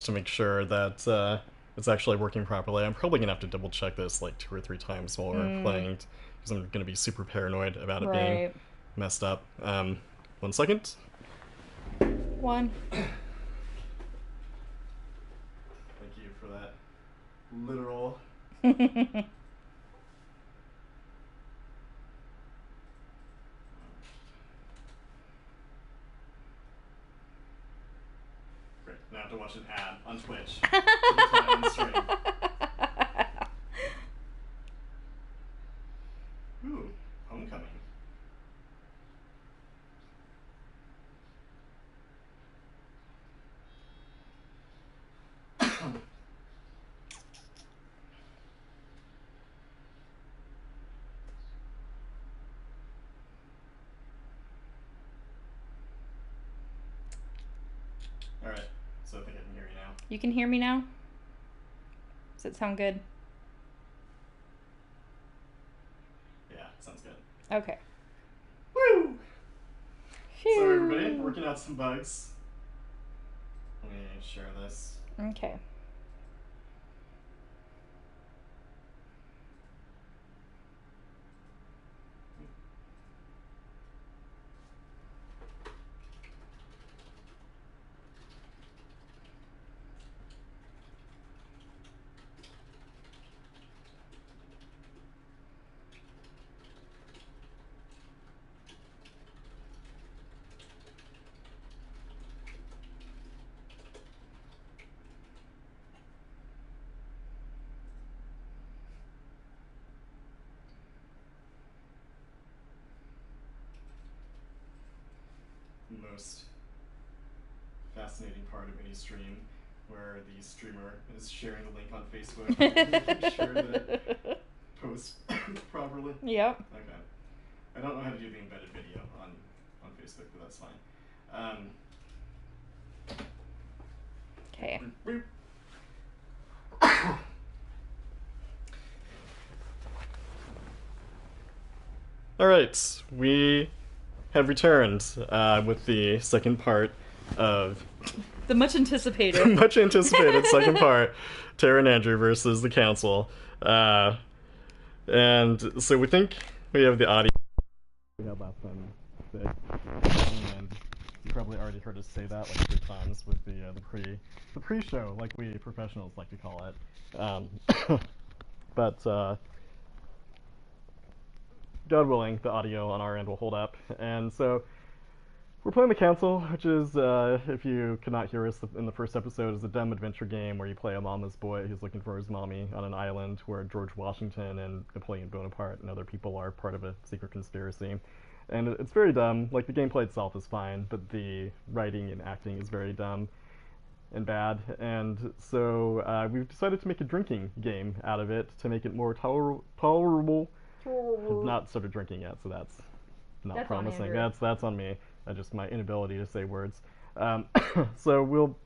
to make sure that it's actually working properly. I'm probably gonna have to double check this like 2 or 3 times while we're playing, because I'm gonna be super paranoid about it being Right. messed up. 1 second. One. Thank you for that literal. Great. Now I have to watch an ad on Twitch. On stream. Ooh, homecoming. Alright, so I think I can hear you now. You can hear me now? Does it sound good? Yeah, sounds good. Okay. Woo! Phew. So everybody, working out some bugs. Let me share this. Okay. Most fascinating part of any stream, where the streamer is sharing the link on Facebook and making sure that it posts properly. Yep. Okay. I don't know how to do the embedded video on Facebook, but that's fine. Okay. Alright, we have returned with the second part of The much anticipated. much anticipated second part, Tara and Andrew versus the Council. And so we think we have the audio we had last time fixed. And you probably already heard us say that like 3 times with the pre-show, like we professionals like to call it. But God willing, the audio on our end will hold up. And so we're playing the Council, which is, if you could not hear us in the first episode, is a dumb adventure game where you play a mama's boy who's looking for his mommy on an island where George Washington and Napoleon Bonaparte and other people are part of a secret conspiracy. And it's very dumb. Like, the gameplay itself is fine, but the writing and acting is very dumb and bad. And so we've decided to make a drinking game out of it to make it more tolerable. I've not started drinking yet, so that's not That's promising. on That's on me. Just my inability to say words. So we'll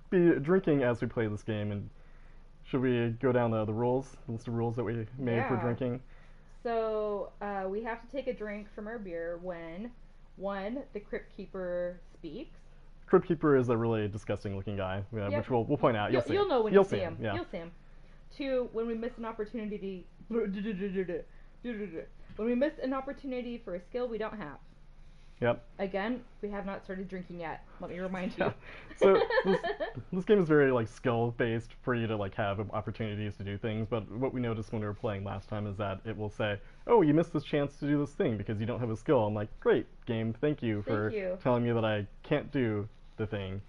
be drinking as we play this game. And should we go down the rules, the list of rules that we made for Yeah. drinking? So we have to take a drink from our beer when, one, the Crypt Keeper speaks. Crypt Keeper is a really disgusting looking guy, Yep. which we'll point out. You'll see. You'll know when You'll you see him. Yeah. You'll see him. Two, when we miss an opportunity. When we miss an opportunity for a skill we don't have. Yep. Again, we have not started drinking yet. Let me remind you. Yeah. So this game is very like skill based for you to like have opportunities to do things. But what we noticed when we were playing last time is that it will say, "Oh, you missed this chance to do this thing because you don't have a skill." I'm like, "Great game, thank you for telling me that I can't do the thing."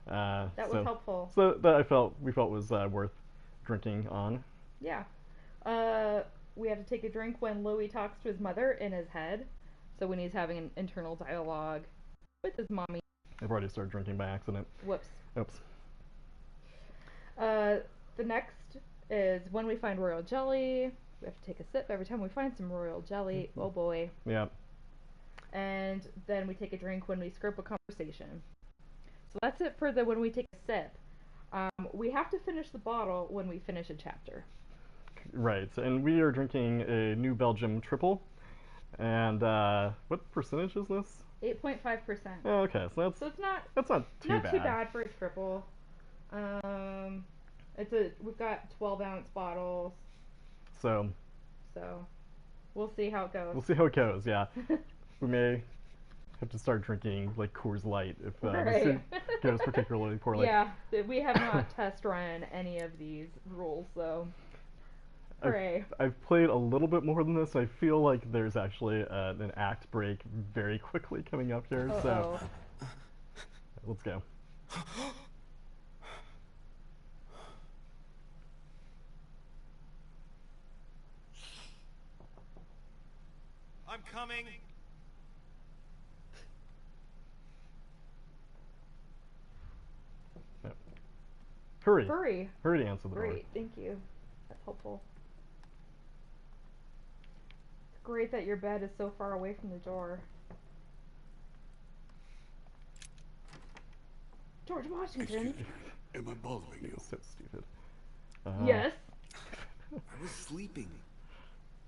That was helpful. So that we felt was worth drinking on. Yeah. We have to take a drink when Louis talks to his mother in his head. So when he's having an internal dialogue with his mommy. I've already started drinking by accident. Whoops. Oops. The next is when we find royal jelly. We have to take a sip every time we find some royal jelly. Oh boy. Yeah. And then we take a drink when we script a conversation. So that's it for the when we take a sip. We have to finish the bottle when we finish a chapter. Right, and we are drinking a New Belgium triple. And what percentage is this? 8.5%. Oh, okay, so it's not too bad. Not too bad for a triple. We've got 12-ounce bottles, So so we'll see how it goes. we'll see how it goes. Yeah, we may have to start drinking like Coors Light if this Right. goes particularly poorly. Yeah, we have not test run any of these rules, so hooray. I've played a little bit more than this. I feel like there's actually an act break very quickly coming up here. So Uh-oh. let's go. I'm coming. Yep. Hurry. Hurry. Hurry to answer the door. Great, thank you. That's helpful. It's great that your bed is so far away from the door. George Washington. Excuse me. Am I bothering you? So stupid. Yes. I was sleeping.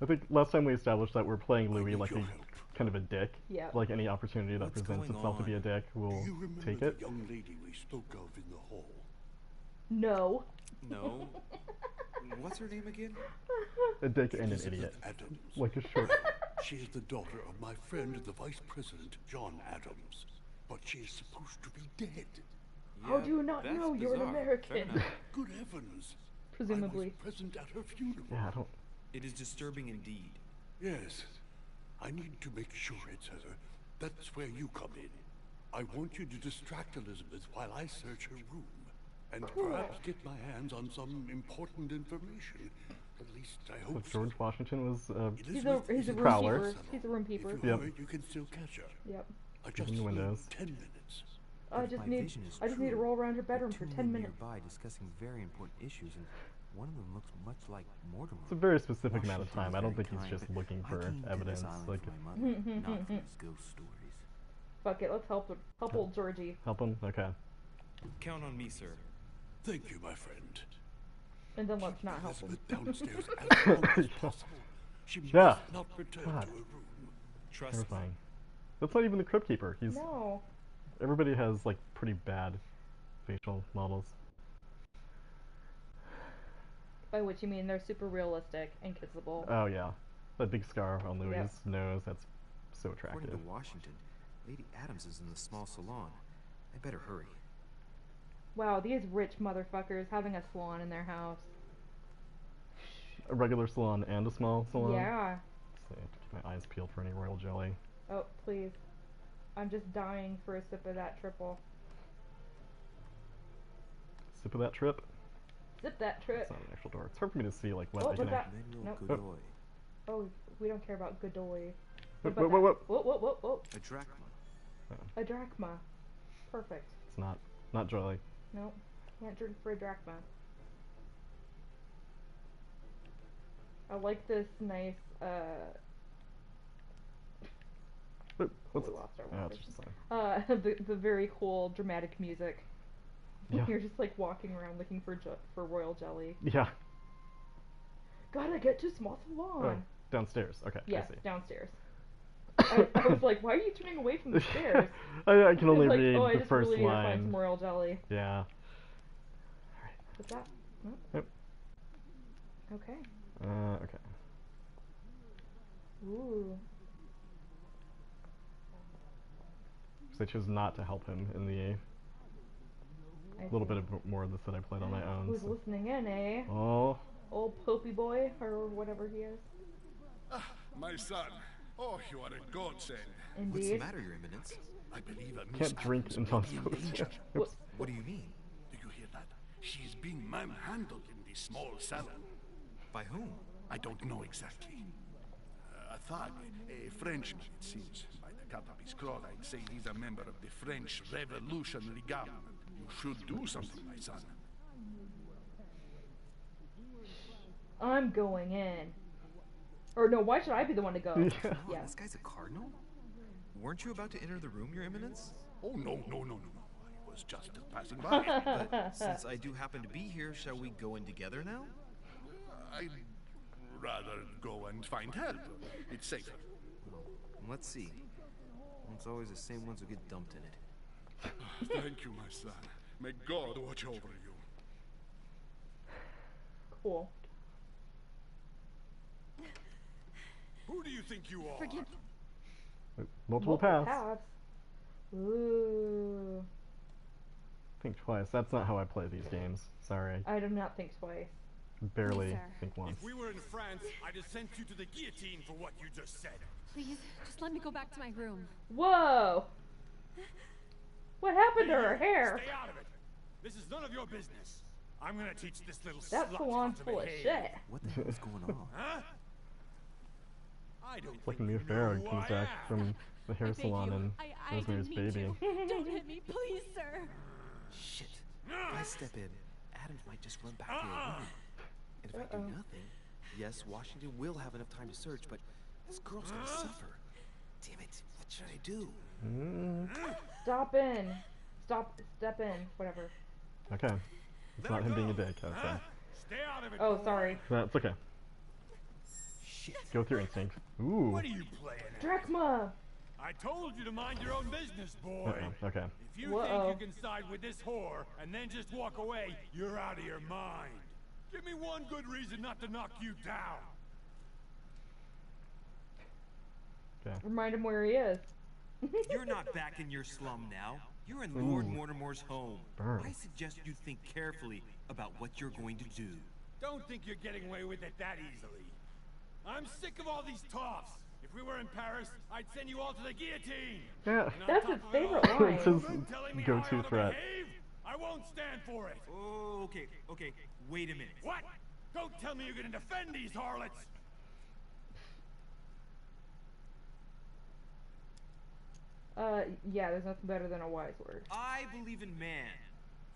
I think last time we established that we're playing I Louis need like your a help. kind of a dick. Yeah. Like any opportunity that What's presents going itself to be a on? dick, we'll Do you remember take the it. young lady we spoke of in the hall? No. No. What's her name again? A dick and an Elizabeth idiot. Adams. Like a short. She is the daughter of my friend, the Vice President, John Adams. But she is supposed to be dead. How do you not that's know you're an bizarre. American? Fair enough. Good heavens. Presumably. I was present at her funeral. Yeah, I don't. It is disturbing indeed. Yes. I need to make sure it's her. That's where you come in. I want you to distract Elizabeth while I search her room. And perhaps get my hands on some important information. At least I So hope George Washington was He's a room Prowler. keeper. He's a room keeper. If you Yep. hurry, you can still catch her. Yep. I just in the need windows. 10 minutes. I just need to roll around her bedroom for 10 minutes. Nearby discussing very important issues, and one of them looks much like Mortimer. It's a very specific amount of Washington time. is I don't very think he's kind, just but looking I for came to evidence. this island Like, for my mother, not for his ghost stories. Fuck it, let's help old Georgie. help him. Okay. Count on me, sir. Thank you, my friend. And then let's not help him. Elizabeth downstairs as long as possible. She Yeah. must not return God. to her room. Trust me. Terrifying. That's not even the Crypt Keeper. He's No. everybody has like pretty bad facial models. By which you mean they're super realistic and kissable. Oh yeah, that big scar on Louis' Yep. nose. That's so According attractive. to Washington, Lady Adams is in the small salon. I better hurry. Wow, these rich motherfuckers having a salon in their house. A regular salon and a small salon. Yeah. So I have to keep my eyes peeled for any royal jelly. Oh, please. I'm just dying for a sip of that triple. Sip of that trip. Sip that trip. It's not an actual door. It's hard for me to see like what Oh, they can what's that? Manuel Nope. Godoy. Oh, we don't care about Godoy. Whoa, What about whoa, whoa, that? Whoa, whoa, whoa, whoa. A drachma. A drachma. Perfect. It's not jelly. Nope. Can't drink for a drachma. I like this nice, What's we it? lost our Oh, words. it's just fine. the very cool dramatic music. Yeah. You're just like walking around looking for royal jelly. Yeah. Gotta get to small salon. Oh, downstairs. Okay. Yes, I see. downstairs. I was like, why are you turning away from the stairs? I can only Like, read oh, I the just first really need to find line. some royal jelly. Yeah. What's that? No? Yep. Okay. Okay. Ooh. So I chose not to help him in the I little see. bit of more of this that I played on my own. Who's so- listening in, eh? Oh. Old Popey boy, or whatever he is. Ah, my son. Oh, you are a godsend. What's the Indeed. matter, Your Eminence? I believe a Miss Can't drink Adams until may I'm be in supposed to. danger. What? What do you mean? Do you hear that? She is being manhandled in the small salon. By whom? I don't know exactly. A thug, a Frenchman, it seems. By the cut of his cloth, I'd say he's a member of the French Revolutionary Government. You should do something, my son. I'm going in. Or no, why should I be the one to go? Yeah. Oh, Yeah. this guy's a cardinal? Weren't you about to enter the room, Your Eminence? Oh, no. I was just passing by. But since I do happen to be here, shall we go in together now? I'd rather go and find help. It's safer. Well, let's see. It's always the same ones who get dumped in it. Thank you, my son. May God watch over you. Cool. Who do you think you are? Forgive. Multiple paths. Ooh. Think twice. That's not how I play these games. Sorry. I do not think twice. Barely Please, sir. think once. If we were in France, I'd have sent you to the guillotine for what you just said. Please, just let me go back to my room. Whoa! What happened to her hair? Stay out of it. This is none of your business. I'm gonna teach this little That slut salon's how to full of behave. shit. What the hell is going on? Huh? I don't It's like think Mia you Farrow know who comes I back am. from the hair I beg salon you. and I Rosemary's didn't mean Baby. to. Don't hit me, please, sir. Shit. If I step in, Adams might just run back to her room. And if I do nothing, yes, Washington will have enough time to search, but this girl's gonna suffer. Damn it. What should I do? Stop in. Step in. Whatever. Okay. It's not him being a dick, okay. Stay out of it. Oh, boy. sorry. That's okay. Shit. Go with your instinct. Ooh. What are you playing at? Drachma! I told you to mind your own business, boy. Okay. If you Whoa. think you can side with this whore and then just walk away, you're out of your mind. Give me one good reason not to knock you down. Okay. Remind him where he is. You're not back in your slum now. You're in Lord Mortimer's home. Burn. I suggest you think carefully about what you're going to do. Don't think you're getting away with it that easily. I'm sick of all these toffs. If we were in Paris, I'd send you all to the guillotine. Yeah. And on That's top his of it all, favorite line. It's his you're telling me go-to how I ought to threat. behave? I won't stand for it. Oh, okay. Wait a minute. What? Don't tell me you're gonna defend these harlots. Yeah, there's nothing better than a wise word. I believe in man.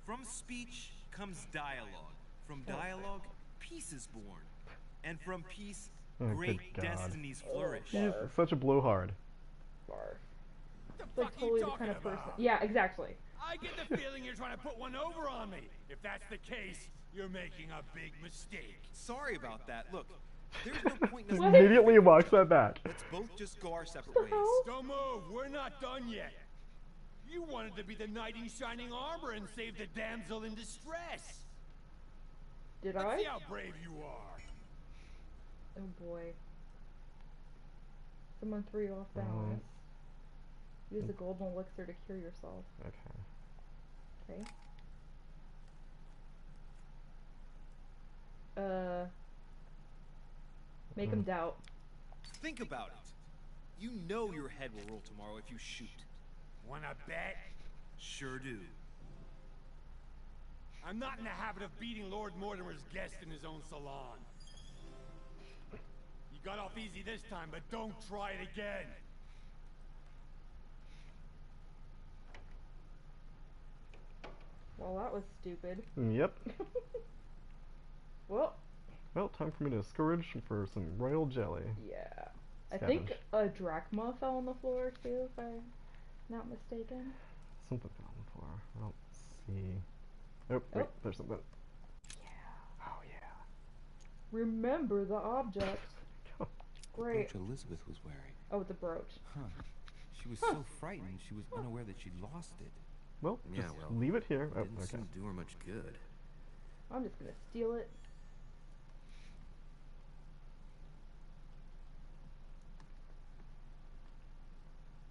From speech comes dialogue. From dialogue, peace is born. And from peace, Oh, good great God. destinies flourish. He's such a blowhard. Bar. What the It's like fuck totally you the talking kind of person. about? Yeah, exactly. I get the feeling you're trying to put one over on me. If that's the case, you're making a big mistake. Sorry about that. Look, there's no point in Just us. immediately walks that back. Let's both just go our separate What ways. the hell? Don't move. We're not done yet. You wanted to be the knight in shining armor and save the damsel in distress. Did Let's I? see how brave you are. Oh boy. Someone threw you off balance. Use the golden elixir to cure yourself. Okay. Okay. Make him doubt. Think about it. You know your head will roll tomorrow if you shoot. Wanna bet? Sure do. I'm not in the habit of beating Lord Mortimer's guest in his own salon. You got off easy this time, but don't try it again. Well, that was stupid. Yep. Well, Well, time for me to scourge for some royal jelly. yeah. I think Scavenge. a drachma fell on the floor too, if I'm not mistaken. Something fell on the floor. I don't see. Oh, wait, Oh. there's something. Yeah. Oh, yeah. Remember the object. Great. Brooch Elizabeth was wearing. Oh, it's a brooch. Huh. She was so frightened, she was unaware that she'd lost it. Well, Yeah, just well, leave it here. Oh, Didn't okay. seem to do her much good. I'm just gonna steal it.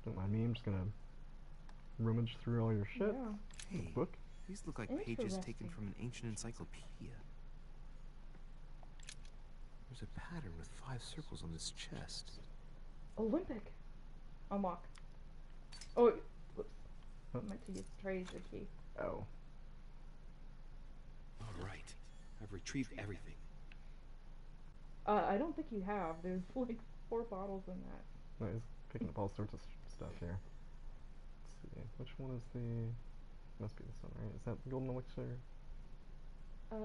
Don't mind me, I'm just gonna rummage through all your shit. Yeah. Hey, Book. these look like pages taken Interesting. from an ancient encyclopedia. There's a pattern with 5 circles on this chest. Olympic. Unlock. Oh, whoops. Oh. I meant to try to use the key. Oh. All right, I've retrieved everything. I don't think you have. There's like 4 bottles in that. No, he's picking up all sorts of stuff here. Let's see. Which one is the. Must be this one, right? Is that the golden elixir? Not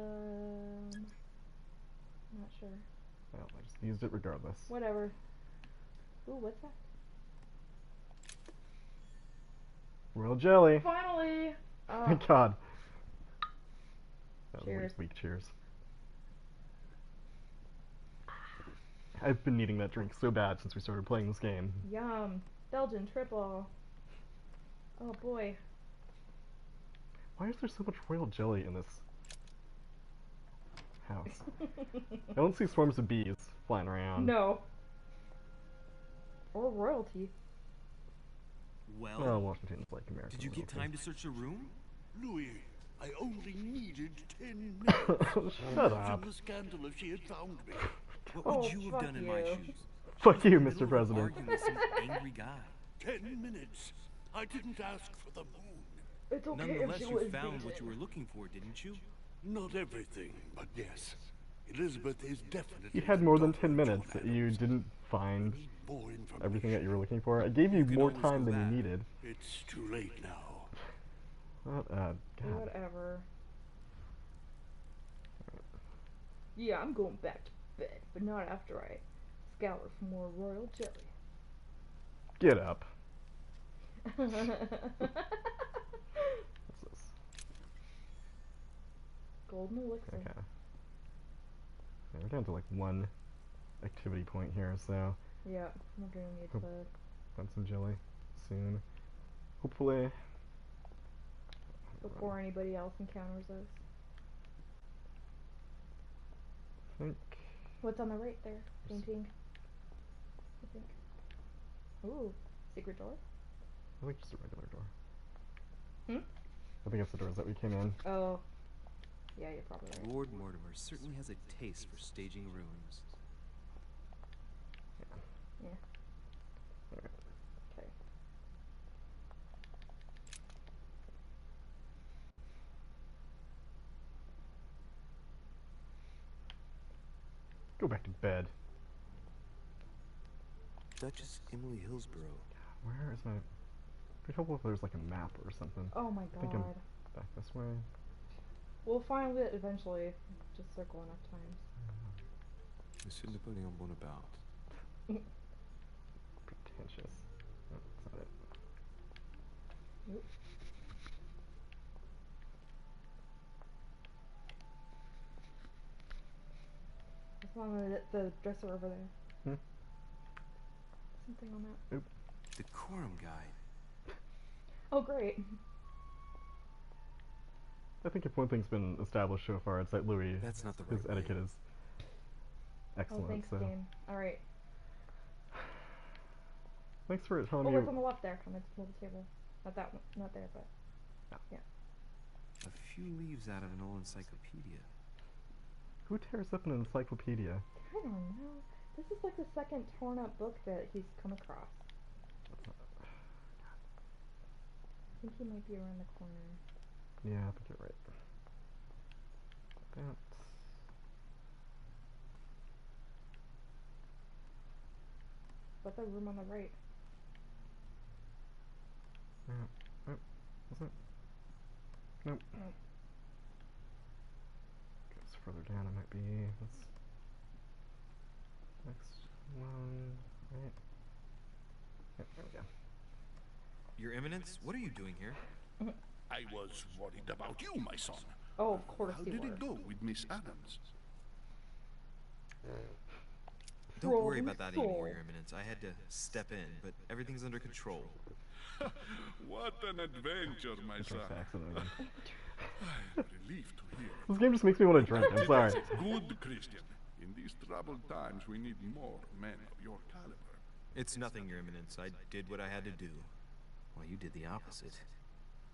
sure. Well, I just used it regardless. Whatever. Ooh, what's that? Royal jelly! Finally! Thank God. That was a Cheers. weak cheers. I've been needing that drink so bad since we started playing this game. Yum. Belgian triple. Oh boy. Why is there so much royal jelly in this house. I don't see swarms of bees flying around. No. Or royalty. Well, Well, Washington's like American. did you get time to search the room? Louis, I only needed 10 minutes. Shut up. Imagine the scandal if she had found me. What Oh, would you have fuck done in my you. shoes? Fuck you, In the Mr. middle of President. Arguing with some angry guy. 10 minutes. I didn't ask for the moon. It's okay Nonetheless, if she you was found what vegan. you were looking for, didn't you? Not everything, but yes. Elizabeth is definitely. You had the more than daughter 10 of minutes. John You Adams. didn't find More information. everything that you were looking for. I gave you can more always time go than you back. needed. It's too late now. What God. Whatever. Yeah, I'm going back to bed, but not after I scour for more royal jelly. Get up. What's this? Golden elixir. Okay. Yeah, we're down to like one activity point here, so Yeah, we're gonna need Hope- to. find some jelly soon. Hopefully. Before anybody else encounters us. I think. What's on the right there? Painting. I think. Ooh, secret door. I think just a regular door. Hmm? I think it's the doors that we came in. Oh. Yeah, you're probably right. Lord Mortimer certainly has a taste for staging rooms. Yeah. Alright. Okay. Go back to bed. Duchess Emily Hillsborough. Where is my... Be helpful if there's like a map or something. Oh my I think I'm god. back this way. We'll find it eventually. Just circle enough times. Monsieur Napoleon Bonaparte. Pretentious. No, that's not it. Nope. What's on the dresser over there? Hmm? Something on that. Decorum guide. Oh, great. I think if one thing's been established so far, it's that Louis, That's not the his right way. etiquette is excellent. Oh, thanks, so game. Alright. thanks for telling Oh, me. it's on the left there, on the little table. Not that one. Not there, but. A few leaves out of an old encyclopedia. Who tears up an encyclopedia? I don't know. This is like the second torn up book that he's come across. I think he might be around the corner. Yeah, I think you're right. That's... What's the room on the right? Oh, is it? Nope. Nope. Goes further down, it might be this next one, right? Yep, there we go. Your Eminence, what are you doing here? I was worried about you, my son. Oh, of course How you did were. it go with Miss Adams? Don't worry Rolling about that anymore, soul. Your Eminence. I had to step in, but everything's under control. What an adventure, my It's son. just accident again. I'm relieved to hear. This game just makes me want to drink, I'm sorry. Good Christian. In these troubled times, we need more men of your caliber. It's nothing, Your Eminence. I did what I had to do. Well, you did the opposite.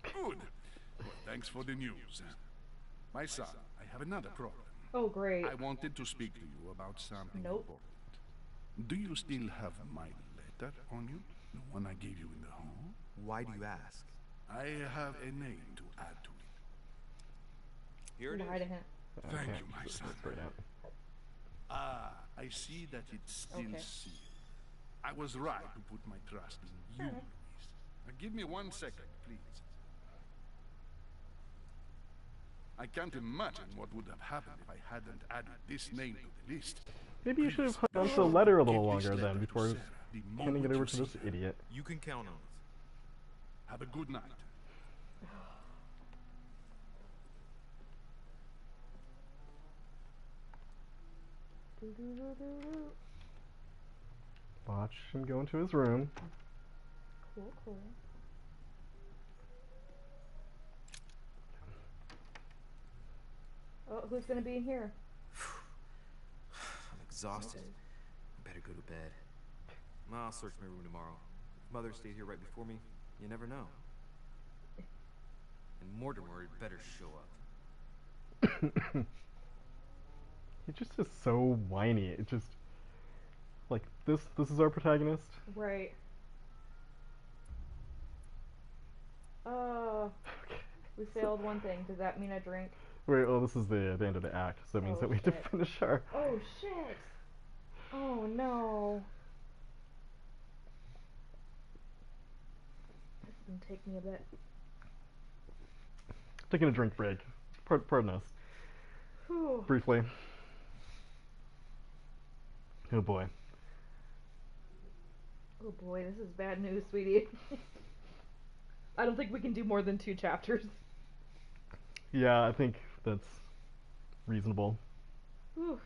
Good. Well, thanks for the news. My son, I have another problem. Oh, great. I wanted to speak to you about something Nope. important. Do you still have my letter on you? The one I gave you in the hall? Why do you ask? I have a name to add to it. Here it Lie is. to him. Thank Okay, you, my just son. straight out. Ah, I see that it's still Okay. sealed. I was right to put my trust in you, Alright. Louise. Now, give me 1 second, please. I can't imagine what would have happened if I hadn't added this name to the list. Maybe you should have hung on to the letter a little Give this longer then letter to before Sarah the handing it moment over you to see this her. idiot. You can count on it. Have a good night. Doo-doo-doo-doo-doo. Watch him go into his room. Cool, cool. Oh, who's gonna be in here? exhausted. I better go to bed. I'll search my room tomorrow. If Mother stayed here right before me, you never know. And Mortimer had better show up. He just is so whiny. It just like this is our protagonist. Right. We failed one thing. Does that mean I drink? Wait, oh, this is the end of the act, so it means that we have to finish our. Oh shit! Oh no. This is gonna take me a bit. Taking a drink break. Pardon us. Whew. Briefly. Oh boy. Oh boy, this is bad news, sweetie. I don't think we can do more than 2 chapters. Yeah, I think that's reasonable. Oof.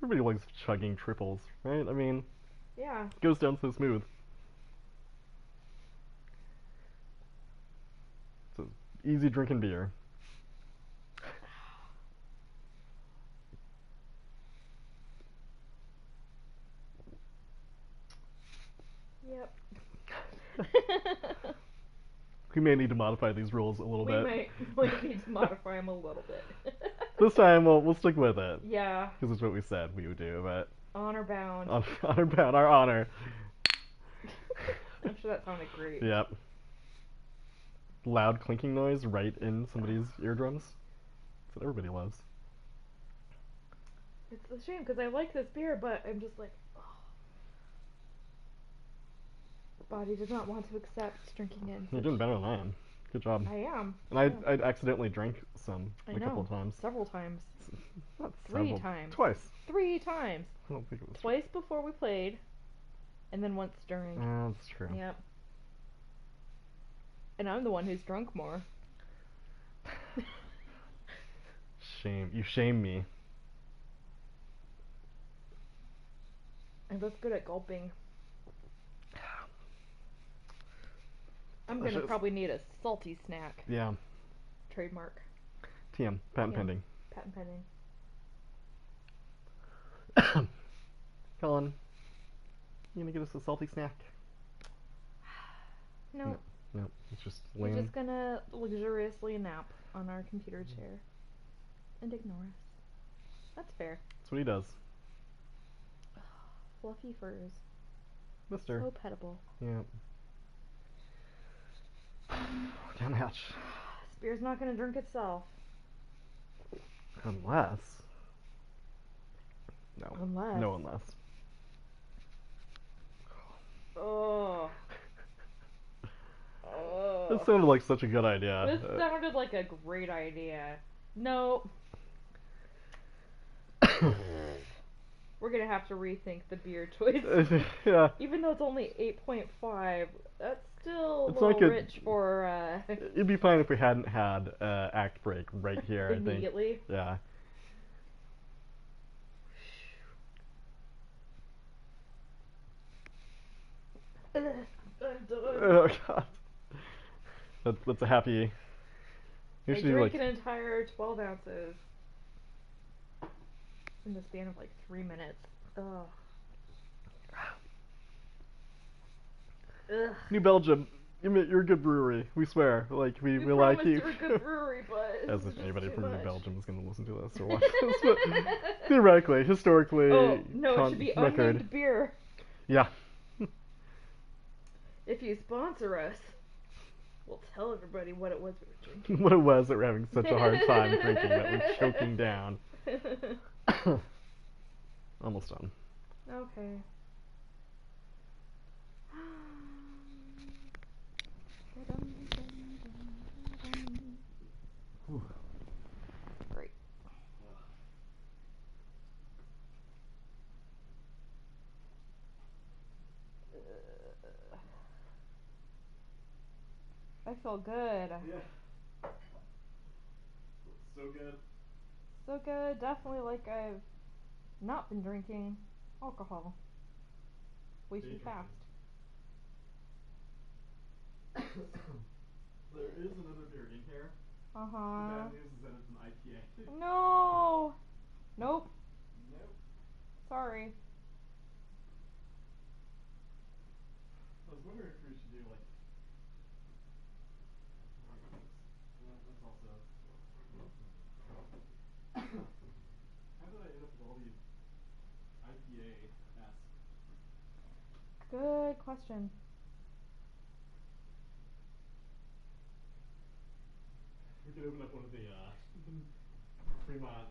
Everybody likes chugging triples, right? I mean, Yeah. it goes down so smooth. It's easy drinking beer. Yep. We may need to modify these rules a little bit. We might need to modify them a little bit. This time we'll stick with it. Yeah. Because it's what we said we would do, but Honor bound. honor bound, our honor. I'm sure that sounded great. Yep. Loud clinking noise right in somebody's eardrums. That's what everybody loves. It's a shame because I like this beer, but I'm just like, oh. Body does not want to accept drinking in. You're doing better than I am. Good job. I am. And I accidentally drank some a couple of times. Several times. Not 3 several. times. Twice. 3 times. I don't think it was Twice before we played, and then once during. That's true. Yep. And I'm the one who's drunk more. Shame. You shame me. I'm just good at gulping. I'm gonna Delicious. probably need a salty snack. Yeah. Trademark. TM. Patent pending. Patent pending. Colin, you gonna get us a salty snack? No. No. It's just We're lame. just gonna luxuriously nap on our computer chair and ignore us. That's fair. That's what he does. Fluffy furs. Mister. So petable. Yeah. Damn hatch. This beer's not gonna drink itself. Unless. No. Unless. No unless. Oh. Oh. This sounded like such a good idea. This sounded like a great idea. No. We're gonna have to rethink the beer choice. Yeah. Even though it's only 8.5, that's still It's a little like a- rich for It'd be fine if we hadn't had act break right here, I think. immediately. Yeah. I'm done. Oh god. That's a happy. I Usually drank like an entire 12 ounces in the span of like 3 minutes. Ugh. Ugh. New Belgium. You're a good brewery. We swear. Like we like promised you. you're a good brewery, but As this if is anybody just from too New much. Belgium is going to listen to this or watch this. But theoretically, historically, Oh no, it should be record. unnamed beer. Yeah. If you sponsor us, we'll tell everybody what it was we were drinking. What it was that we're having such a hard time drinking that we're choking down. Almost done. Okay. Great. I feel good. Yeah. So good. So good. Definitely like I've not been drinking alcohol way too fast. There is another beer in here. Uh The huh. bad news is that it's an IPA. No. Nope. Nope. Sorry. I was wondering if we should do like. That's also. How did I end up with all these IPA-esque? Good question. We could open up one of the Fremont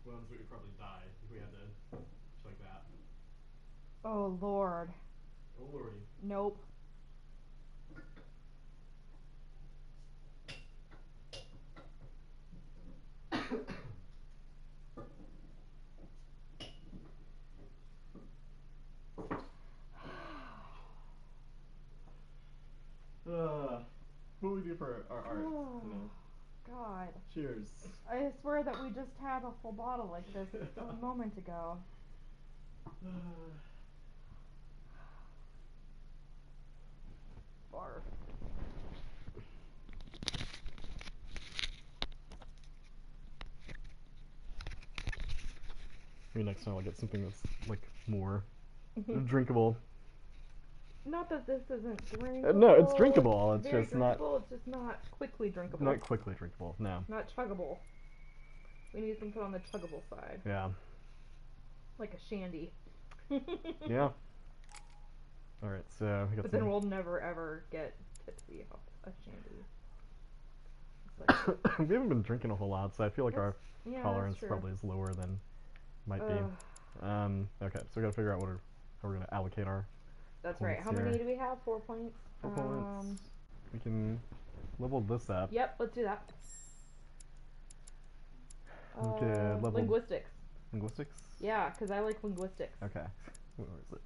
ones, we would probably die if we had to chug that. Oh Lord. Oh lordy. Nope. What do we do for our art? You know? God. Cheers. I swear that we just had a full bottle like this a moment ago. Barf. Maybe next time I'll get something that's like more drinkable. Not that this isn't drinkable. No, it's drinkable. It's Very just drinkable. It's just not quickly drinkable. not quickly drinkable. No. Not chuggable. We need something on the chuggable side. Yeah. Like a shandy. Yeah. All right. So we got But some. then we'll never ever get tipsy off a shandy. We haven't been drinking a whole lot, so I feel like our tolerance true. probably is lower than might be. Okay, so we gotta figure out how we're gonna allocate our. That's right. points How many here. do we have? 4 points. 4 points. We can level this up. Yep, let's do that. Okay, level linguistics. Linguistics? Yeah, because I like linguistics. Okay. Where is it?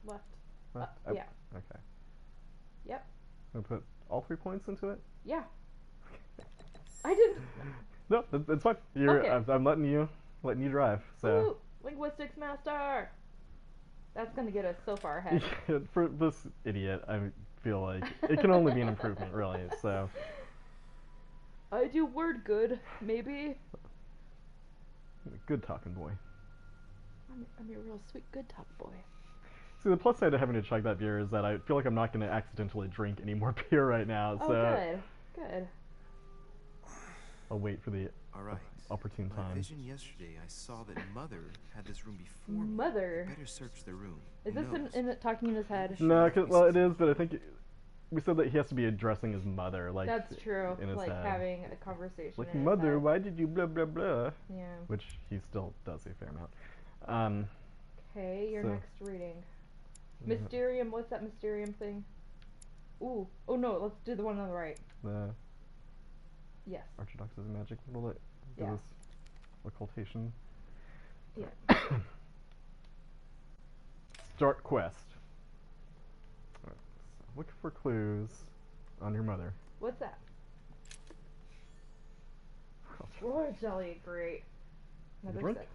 Left. Left? Yeah. Okay. Yep. I'm gonna put all 3 points into it? Yeah. I didn't. No, it's fine. You're. Okay. I'm letting you drive. So. Woo! Linguistics master. That's gonna get us so far ahead. For this idiot, I feel like it can only be an improvement, really. So. I do word good, maybe. Good talking boy. I'm a real sweet good talk boy. See, the plus side to having to chug that beer is that I feel like I'm not going to accidentally drink any more beer right now. Oh, so good. I'll wait for the opportune My time. vision yesterday, I saw that Mother had this room before me. Mother. I better search the room. Is Who this knows? in talking in his head? No, well, it is, but I think we said that he has to be addressing his mother, like That's true. in his Like head. having a conversation. Like, in his mother, head. why did you blah blah blah? Yeah. Which he still does a fair amount. Okay, your so- next reading. Mysterium. What's that Mysterium thing? Ooh. Oh no. Let's do the one on the right. The Yes. Archdoxes magic. Will it give Yeah. us occultation? Yeah. Start quest. Alright, so look for clues on your mother. What's that? Royal jelly. Great. Another drink? sip.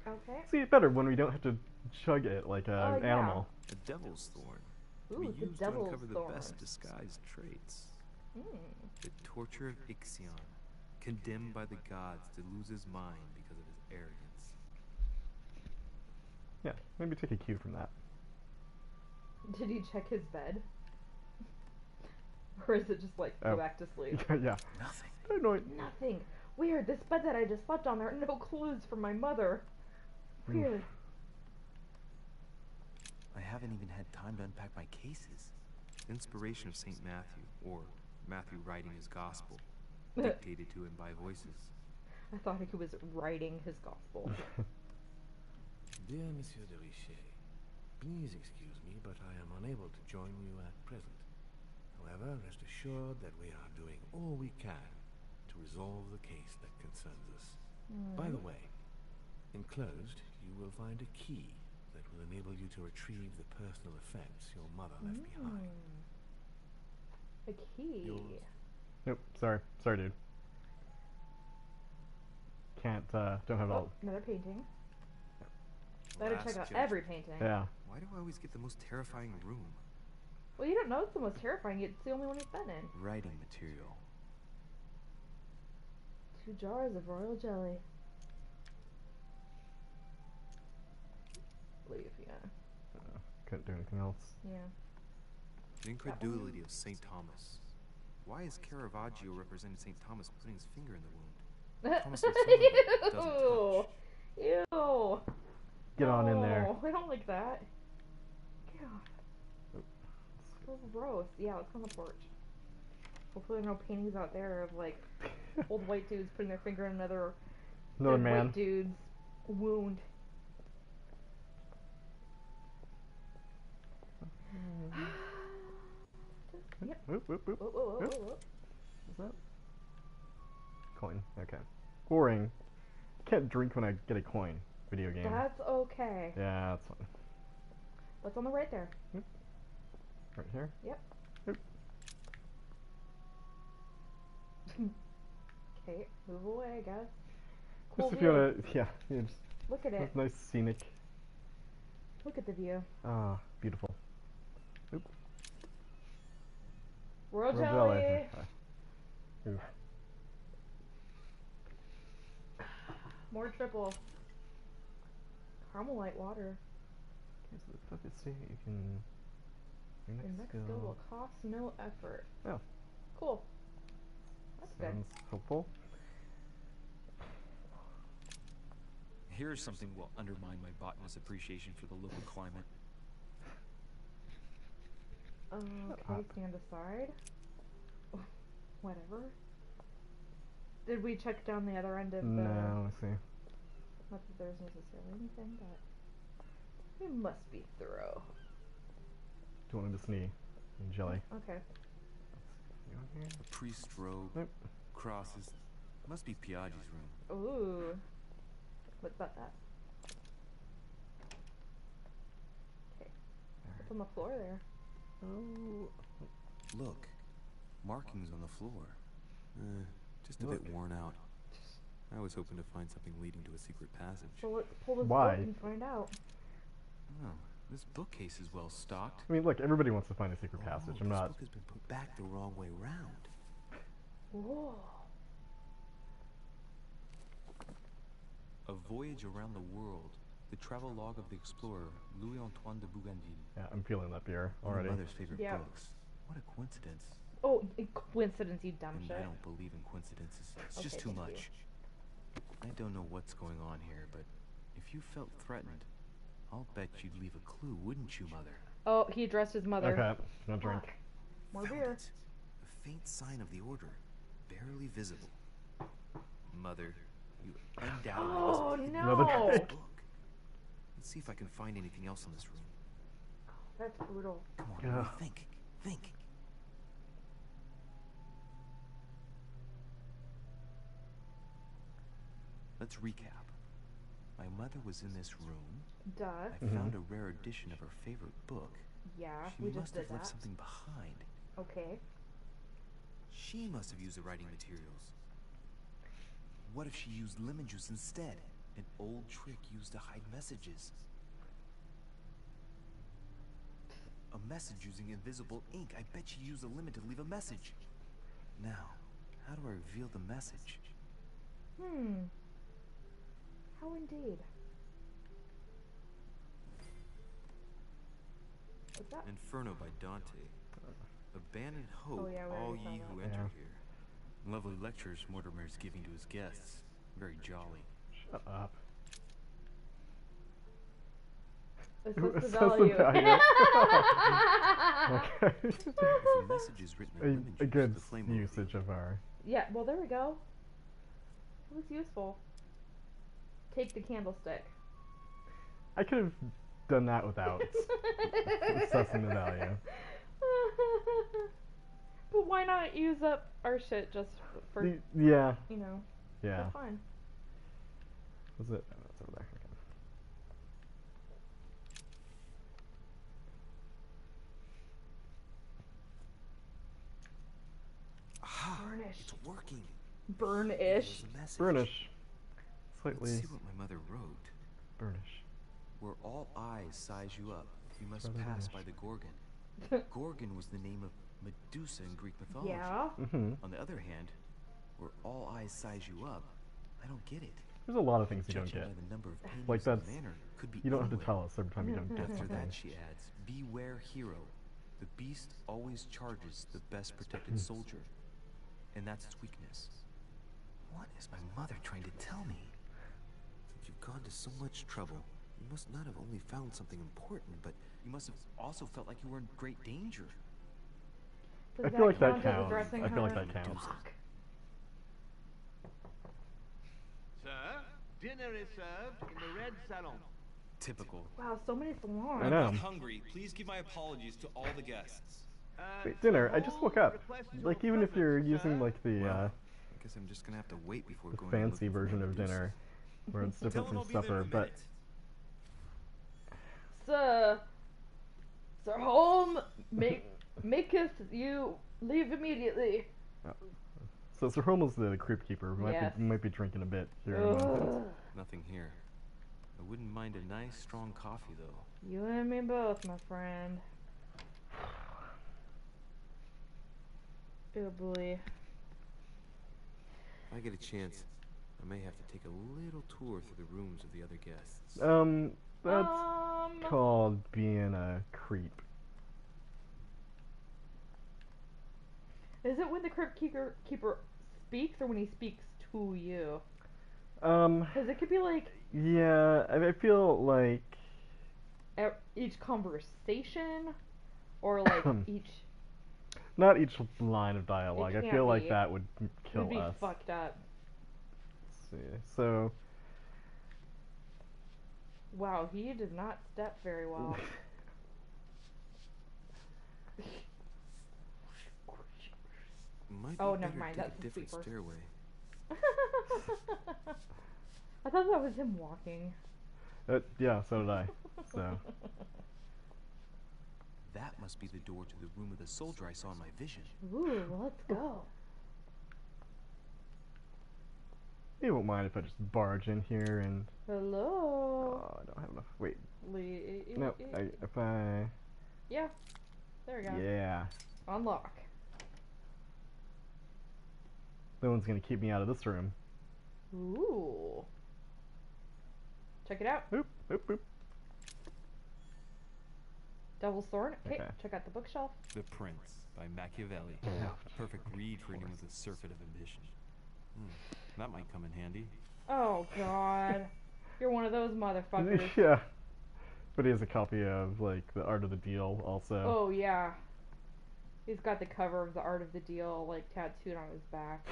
Okay. See, better when we don't have to chug it like an yeah. animal. The Devil's Thorn. Ooh, we the used Devil's to uncover the Thorn. best disguised traits. Mm. The torture of Ixion, condemned by the gods to lose his mind because of his arrogance. Yeah, maybe take a cue from that. Did he check his bed? Or is it just like go back to sleep? Yeah. Nothing. Paranoid. Nothing. Weird. This bed that I just slept on, there are no clues from my mother. Weird. I haven't even had time to unpack my cases. The inspiration of St. Matthew, or Matthew writing his gospel, dictated to him by voices. I thought he was writing his gospel. Dear Monsieur de Richet, please excuse me, but I am unable to join you at present. However, rest assured that we are doing all we can to resolve the case that concerns us. By the way, enclosed you will find a key that will enable you to retrieve the personal effects your mother left behind. A key. Nope. Sorry, dude. Can't. Don't have all. Another painting. Better Last check out judgment. every painting. Yeah. Why do I always get the most terrifying room? Well, you don't know it's the most terrifying. It's the only one he's been in. Writing material. 2 jars of royal jelly. Leave, yeah. Couldn't do anything else. Yeah. The incredulity of St. Thomas. Why is Caravaggio representing St. Thomas putting his finger in the wound? Thomas looks someone but doesn't touch. Ew. Get on in there. I don't like that. God. So gross. Yeah, let's go on the porch. Hopefully there are no paintings out there of like old white dudes putting their finger in another dead man. white dude's wound. Yep. Whoop, whoop, whoop. Whoa, whoa, whoa, Whoop. whoa, whoa. What's that? Coin. Okay. Boring. Can't drink when I get a coin. Video game. That's okay. Yeah, that's fine. What's on the right there? Right here? Yep. Yep. Okay, move away, I guess. Cool Just if view. you wanna, yeah, just Look at it. that's nice scenic. Look at the view. Ah, beautiful. Oop. Royal Royal jelly. jelly. Oof. More triple. Caramel light water. Okay, so the puppet state you can. Your In next Mexico skill will cost no effort. Oh. Cool. That's good. sounds hopeful. Here's something will undermine my botanist appreciation for the local climate. Okay, stand aside. Whatever. Did we check down the other end of the... No, let's see. Not that there's necessarily anything, but... We must be thorough. Do you want him to sneeze? Jelly. Okay. You on here? A priest's robe, Nope. crosses. Must be Piaggi's room. Ooh. What's that? Okay. What's on the floor there? Oh. Look, markings on the floor. Just a Look. bit worn out. I was hoping to find something leading to a secret passage. So let's pull this Why? book and find out. Oh, this bookcase is well stocked. I mean, look, everybody wants to find a secret passage. I'm this not. book has been put back the wrong way round. Whoa. A Voyage Around the World. The travel log of the explorer, Louis-Antoine de Bougainville. Yeah, I'm feeling that beer One already. of Mother's favorite Yeah. books. What a coincidence. Oh, coincidence, you dumb And shit. I don't believe in coincidences. It's just Okay, too thank much. I don't know what's going on here, but if you felt threatened, I'll bet you'd leave a clue, wouldn't you, Mother? Oh, he addressed his mother. Okay, no drink. Fuck. More Found beer. it. A faint sign of the order, barely visible. Mother, you undoubtedly Oh, must have hidden no. Another the book. Let's see if I can find anything else in this room. That's brutal. Come on, Yeah. Louis, think. Think. Let's recap. My mother was in this room. Duh. I found a rare edition of her favorite book. Yeah, She we must just did have left that. something behind. Okay. She must have used the writing materials. What if she used lemon juice instead? An old trick used to hide messages. A message using invisible ink. I bet she used a lemon to leave a message. Now, how do I reveal the message? How indeed. What's that? Inferno by Dante. Abandon hope, Oh, yeah, we all already saw ye that. who Yeah. enter here. Lovely lectures Mortimer's giving to his guests. Very jolly. Shut up. It It says the says the value. value. Okay. If a message is written in lemon a juice, good the flame will be- usage of our. Yeah, well, there we go. It was useful. Take the candlestick. I could have done that without assessing the value. But why not use up our shit just for, Yeah, you know, yeah. for fun? Was it? Oh, it's over there. Okay. Aha! Burnish. It's working. Burnish. There's a message. Burnish. Let's Slightly see what my mother wrote. burnish. Where all eyes size you up, you must Brother pass Burnish. by the Gorgon. Gorgon was the name of Medusa in Greek mythology. Yeah. On the other hand, where all eyes size you up, I don't get it. There's a lot of things you don't Judging get. by the number of paintings Like in that's, the manor, could be you don't have to anywhere. tell us every time you don't get After that, something. she adds, beware hero. The beast always charges the best protected soldier. And that's its weakness. What is my mother trying to tell me? Since you've gone to so much trouble, you must not have only found something important, but You must have also felt like you were in great danger. Does I feel like that count as counts. addressing I feel like her? that counts. Fuck. Sir, dinner is served in the red salon. Typical. Wow, so many salons. I know. I'm not hungry. Please give my apologies to all the guests. Wait, dinner? I just woke up. Like, even if you're using, like, the, I guess I'm just gonna have to wait before the going to look fancy for version of Medusa. dinner, where it's Tell different them I'll from be there in supper, a but... Sir, Sir Holm, maketh you leave immediately. So Sir Holm was the crypt keeper. We Yes. might be drinking a bit here in a moment. Ugh. Nothing here. I wouldn't mind a nice strong coffee, though. You and me both, my friend. Oh boy. If I get a chance, I may have to take a little tour through the rooms of the other guests. That's called being a creep. Is it when the crypt keeper speaks or when he speaks to you? Um, Because it could be like yeah, I feel like... each conversation or like each. Not each line of dialogue. I can't feel like be. that would kill Would be us. fucked up. Let's see. So, Wow, he did not step very well. Might Oh, be never better mind, to take that's a the different sweepers. stairway. I thought that was him walking. yeah, so did I. So, That must be the door to the room of the soldier I saw in my vision. Ooh, well, let's go. you won't mind if I just barge in here and... Hello. Oh, I don't have enough. Wait. Le- No, if I... Yeah. There we go. Yeah. Unlock. No one's gonna keep me out of this room. Ooh. Check it out. Boop, boop, boop. Devil's Thorn. Okay, Okay. check out the bookshelf. The Prince by Machiavelli. A perfect read for anyone with a surfeit of ambition. That might come in handy. Oh, God. You're one of those motherfuckers. Yeah. But he has a copy of, like, The Art of the Deal, also. Oh, yeah. He's got the cover of The Art of the Deal, like, tattooed on his back.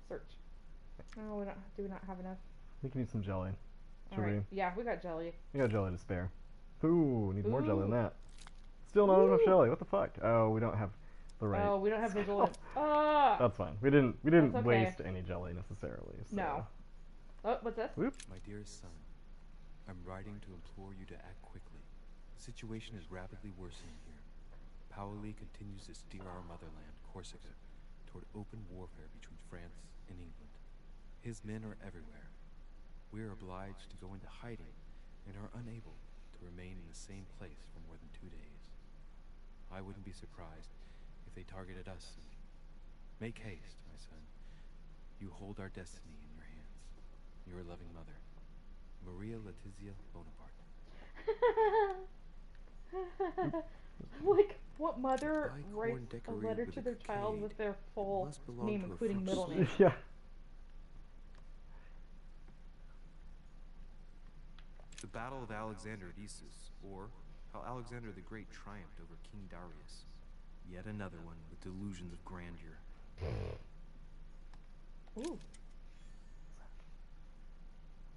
Search. Oh, do we not have enough? We can use some jelly. Should Alright. Yeah, we got jelly. we got jelly to spare. Ooh, need more jelly Ooh. than that. Still not enough Ooh. jelly. What the fuck? Oh, we don't have the right. Oh, we don't have vigilance. Ah! That's fine. We didn't That's okay. waste any jelly necessarily. So. No. Oh, what's this? Whoop. My dearest son, I'm writing to implore you to act quickly. The situation is rapidly worsening here. Paoli continues to steer our motherland, Corsica, toward open warfare between France and England. His men are everywhere. We are obliged to go into hiding and are unable to remain in the same place for more than 2 days. I wouldn't be surprised if they targeted us soon. Make haste, my son. You hold our destiny in your hands. Your loving mother, Maria Letizia Bonaparte. Like, what mother By corn writes a decorated letter with to a their child cockade, with their full must belong name, to a including middle first name? Yeah. The Battle of Alexander at Issus, or how Alexander the Great triumphed over King Darius. Yet another one with delusions of grandeur. Ooh.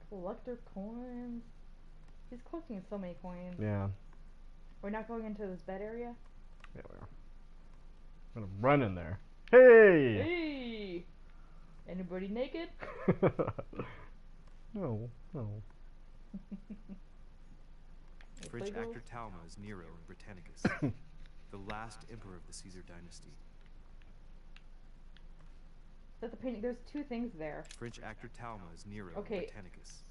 Collector coins. He's collecting so many coins. Yeah. We're not going into this bed area? Yeah, we are. I'm gonna run in there. Hey! Hey! Anybody naked? No, no. French Legos? actor Talma is Nero in Britannicus, the last emperor of the Caesar dynasty. Is that the painting? There's two things there. French actor Talma is Nero Okay. in Britannicus,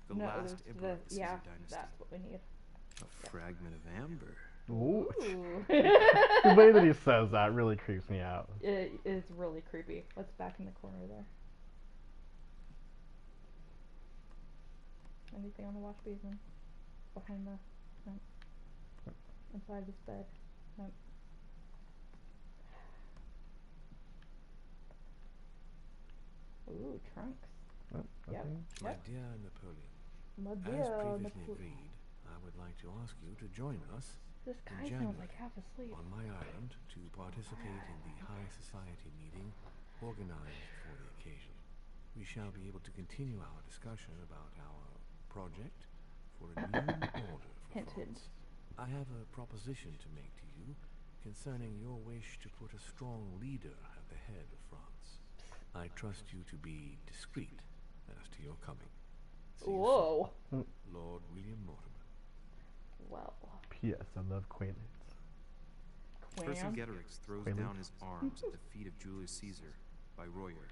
The No, last the emperor of the Caesar yeah, dynasty. that's what we need. A fragment of amber. Ooh. Ooh. The way that he says that really creeps me out. It is really creepy. What's back in the corner there? Anything on the wash basin? Behind the... No. Inside this bed? Nope. Ooh, trunks. Oh, Yep. okay. My Yep. dear Napoleon, My as dear previously Napoleon. agreed, I would like to ask you to join us This in guy sounds January like half asleep. on my island to participate in the high society meeting organized for the occasion. We shall be able to continue our discussion about our project for a new order for Hint, France. I have a proposition to make to you concerning your wish to put a strong leader at the head of France. I trust you to be discreet as to your coming. See you Whoa. soon. Lord William Mortimer. Well. P.S. I love Quaaludes. Vercingetorix throws Quaaludes. down his arms at the feet of Julius Caesar by Royer,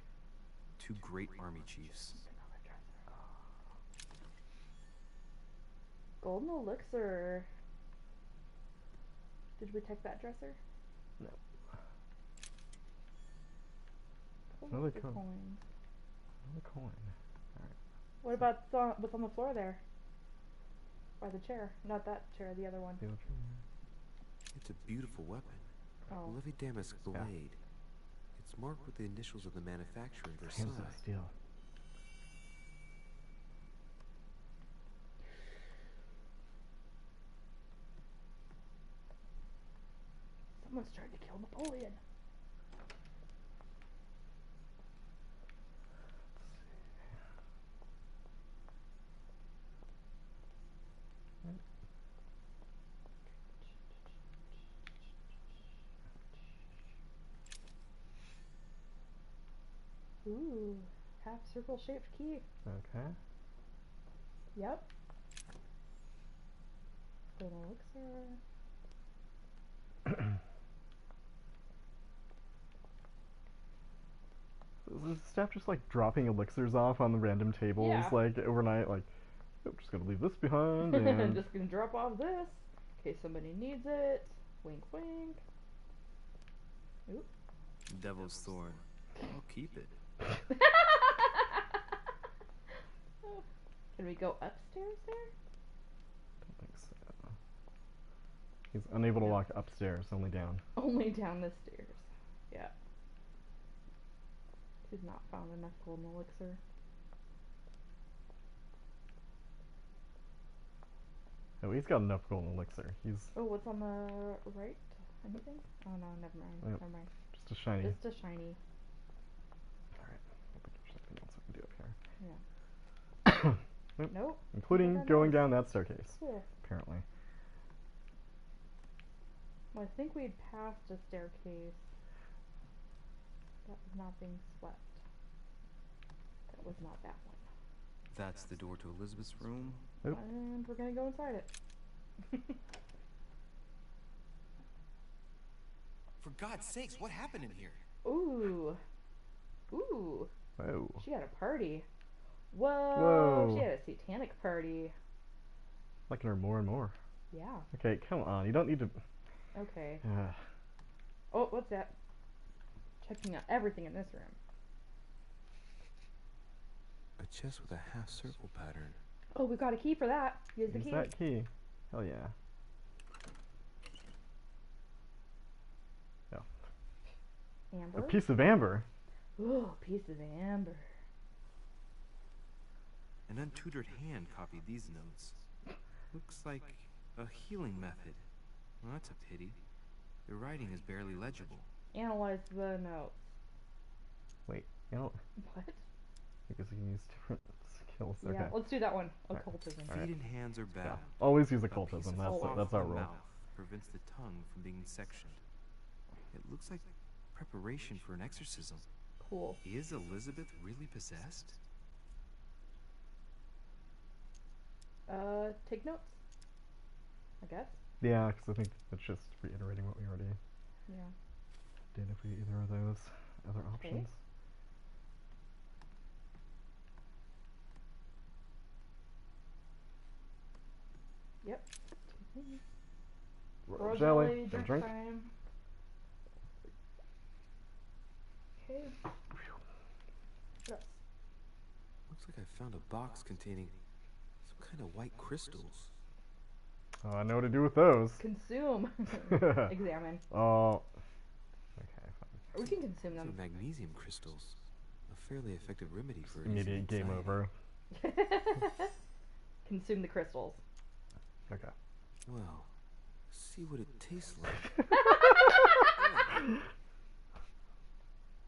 two great army chiefs. Golden elixir. Did we take that dresser? No. Another Another coin. coin. Another coin. What about what's on the floor there? By the chair. Not that chair, the other one. The other chair. It's a beautiful weapon. Oh. A Levi damask blade. It's marked with the initials of the manufacturer in Hands of Versailles. steel. Someone's trying to kill Napoleon. Ooh, half circle shaped key. Okay. Yep. Golden elixir. Is staff just like dropping elixirs off on the random tables Yeah. like overnight? Like, I'm just gonna leave this behind and Just gonna drop off this in case somebody needs it. Wink, wink. Oop. Devil's Thorn. I'll keep it. Can we go upstairs there? don't think so. He's unable to walk upstairs, only down. Only down the stairs. Yeah. He's not found enough golden elixir. Oh, he's got enough golden elixir. He's Oh, what's on the right? Anything? Oh no, never mind. Yep. Never mind. just a shiny. Just a shiny. Alright, I don't think there's anything else I can do up here. Yeah. Nope. Nope. Including That going is. down that staircase, Cool. apparently. Well, I think we'd passed a staircase that was not being swept. That was not that one. That's the door to Elizabeth's room. Nope. And we're gonna go inside it. For God's sakes, what happened in here? Ooh. Ooh. Whoa. She had a party. Whoa. Whoa. She had a satanic party. Liking her more and more. Yeah. Okay, come on. You don't need to. Okay. Uh, Oh, what's that? Checking out everything in this room. A chest with a half circle pattern. Oh, we've got a key for that. Use the use key. that key. Hell yeah. Amber. A piece of amber. Ooh, piece of amber. An untutored hand copied these notes. Looks like a healing method. Well, that's a pity. The writing is barely legible. Analyze the notes. Wait, you know, What? because you can use different skills. Yeah, Okay. let's do that one. Alright. Occultism. Alright. Feet and hands are bad. Yeah. Always use A piece occultism. of That's cloth that's our on the rule. mouth prevents the tongue from being sectioned. It looks like preparation for an exorcism. Cool. Is Elizabeth really possessed? Take notes. I guess. Yeah, because I think it's just reiterating what we already Yeah. did if we either of those other options. Yep. Royal jelly. Drink Drink. time. Okay. Yes. Looks like I found a box containing some kind of white crystals. Oh, I know what to do with those. Consume. Examine. Oh. Okay, fine. Or we can consume These are them. magnesium crystals. A fairly effective remedy for Immediate game anxiety. over. Consume the crystals. Okay. Well, see what it tastes like.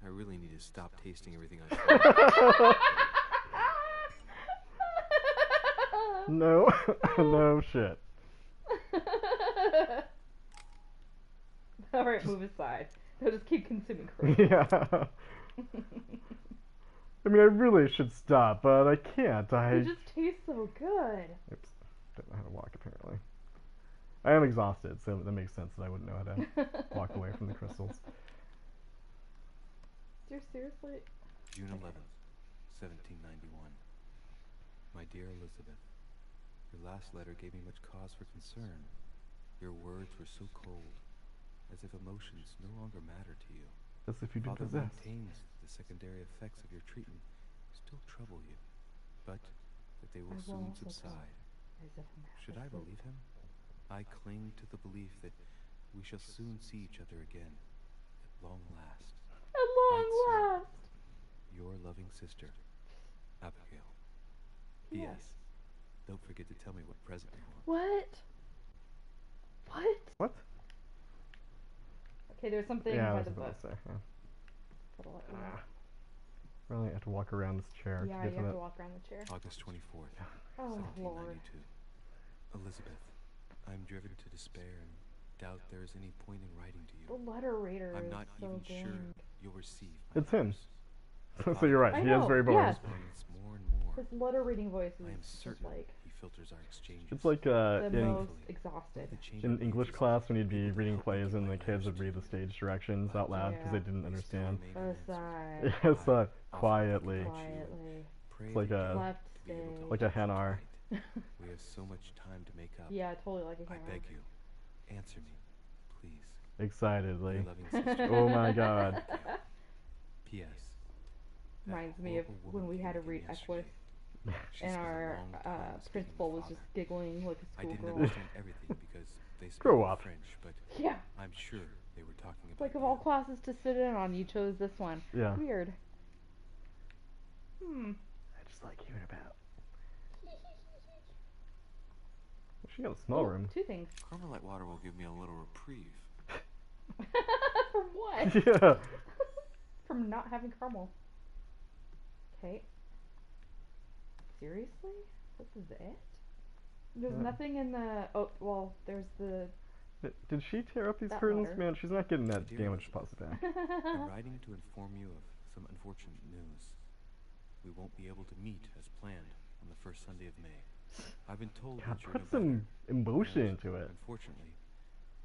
I really need to stop tasting everything I find. No. No shit. Alright, move aside. They'll just keep consuming crystals. Yeah. I mean, I really should stop, but I can't. They just taste so good. Oops. Don't know how to walk, apparently. I am exhausted, so that makes sense that I wouldn't know how to walk away from the crystals. You're seriously? June 11th, 1791. My dear Elizabeth, your last letter gave me much cause for concern. Your words were so cold, as if emotions no longer matter to you. As if you did Father possess. maintains the secondary effects of your treatment still trouble you, but that they will soon subside. Should I believe him? I cling to the belief that we shall soon see each other again, at long last. At long last. Your loving sister, Abigail. Yes. P.S. Don't forget to tell me what present you want. What? What? What? Okay, there's something Yeah, by I was the about book. to say. Yeah. That'll let you know. Really have to walk around this chair Yeah, to get you to have that. to walk around the chair. August 24th, Oh, Lord. 1792. Elizabeth, I'm driven to despair and doubt there is any point in writing to you. The letter reader I'm is not so even dang. sure you'll receive my It's him. letters. So you're right. I He is know, very bored. yes. It's more and more. His letter reading voice I am is just certain like he filters our exchanges. It's like the in most exhausted. in English class when you'd be reading plays and the kids would read the stage directions out loud because they didn't understand. Aside. Yes, quietly. Quietly. It's like a Left stage. like a Hanar. We have so much time to make up. Yeah, totally like a I hammer. beg you, answer me, please. Excitedly. Your loving sister. Oh my God. P.S. that Reminds me of horrible when woman we had to came read again Equus, yesterday. She and spent a our long time speaking principal with was just Father. giggling like a I didn't schoolgirl. understand everything because they Grow spoke up. French, but Yeah. I'm sure they were talking It's about like of you. all classes to sit in on, you chose this one. Yeah. Weird. I just like hearing about. She got a small room. Two things. Carmelite water will give me a little reprieve. From what? Yeah. From not having caramel. Okay. Seriously? This is it? There's Yeah. nothing in the... Oh, well, there's the... Did she tear up these That curtains? letter. Man, she's not getting that Dear damage Elizabeth, deposit back. I'm writing to inform you of some unfortunate news. We won't be able to meet as planned on the first Sunday of May. I've been told God, that you're put no some better, emotion and, into it. Unfortunately,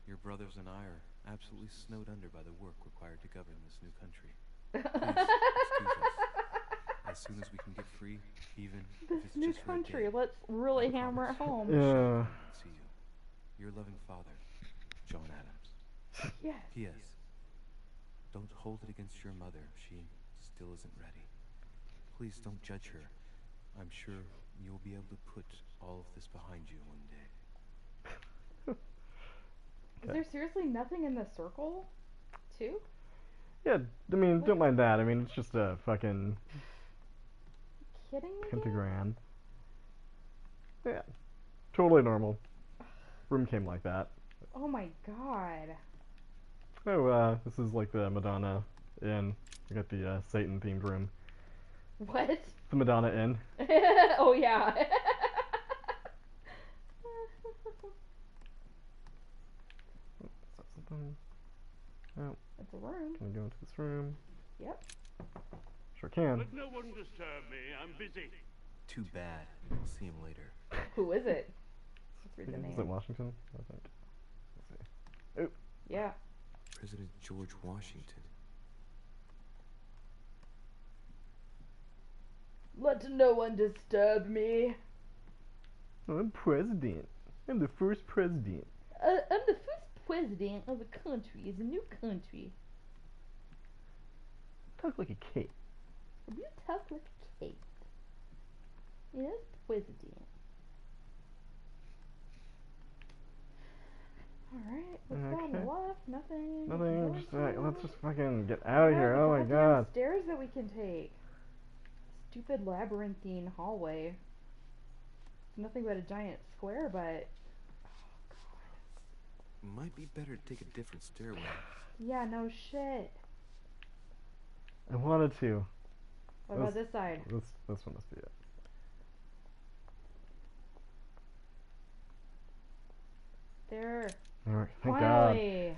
your brothers and I are absolutely snowed under by the work required to govern this new country. Please excuse us. As soon as we can get free, even This if it's new just for a country, day, let's really I hammer it promise home. we shall Yeah. come and see you. Your loving father, John Adams. Yes. P.S. Don't hold it against your mother. She still isn't ready. Please don't judge her. I'm sure you'll be able to put all of this behind you one day. Is there seriously nothing in the circle, too? Yeah, I mean, don't mind that. I mean, it's just a fucking Kidding me? dude? pentagram. Yeah, totally normal. Room came like that. Oh my god. Oh, this is like the Madonna Inn. We got the Satan themed room. What? The Madonna Inn. Oh yeah. Is that something? Oh, It's a room. can we go into this room? Yep. Sure can. Let no one disturb me. I'm busy. Too bad. I'll see him later. Who is it? Let's read the Is it name. Washington? I think. Let's see. Oh, Yeah. President George Washington. Let no one disturb me. I'm president. I'm the first president. I'm the first president of a country. It's a new country. Talk like a kid. You talk like a kid. Yes, president. Alright, what's on the Okay. left? Nothing. Nothing. Just, Nothing. let's just fucking get out of here. The Oh my goddamn god. stairs that we can take. Stupid labyrinthine hallway. It's nothing but a giant square, but Might be better to take a different stairway. yeah, no shit. I wanted to. What about this side? This one must be it. There. Alright, thank Finally.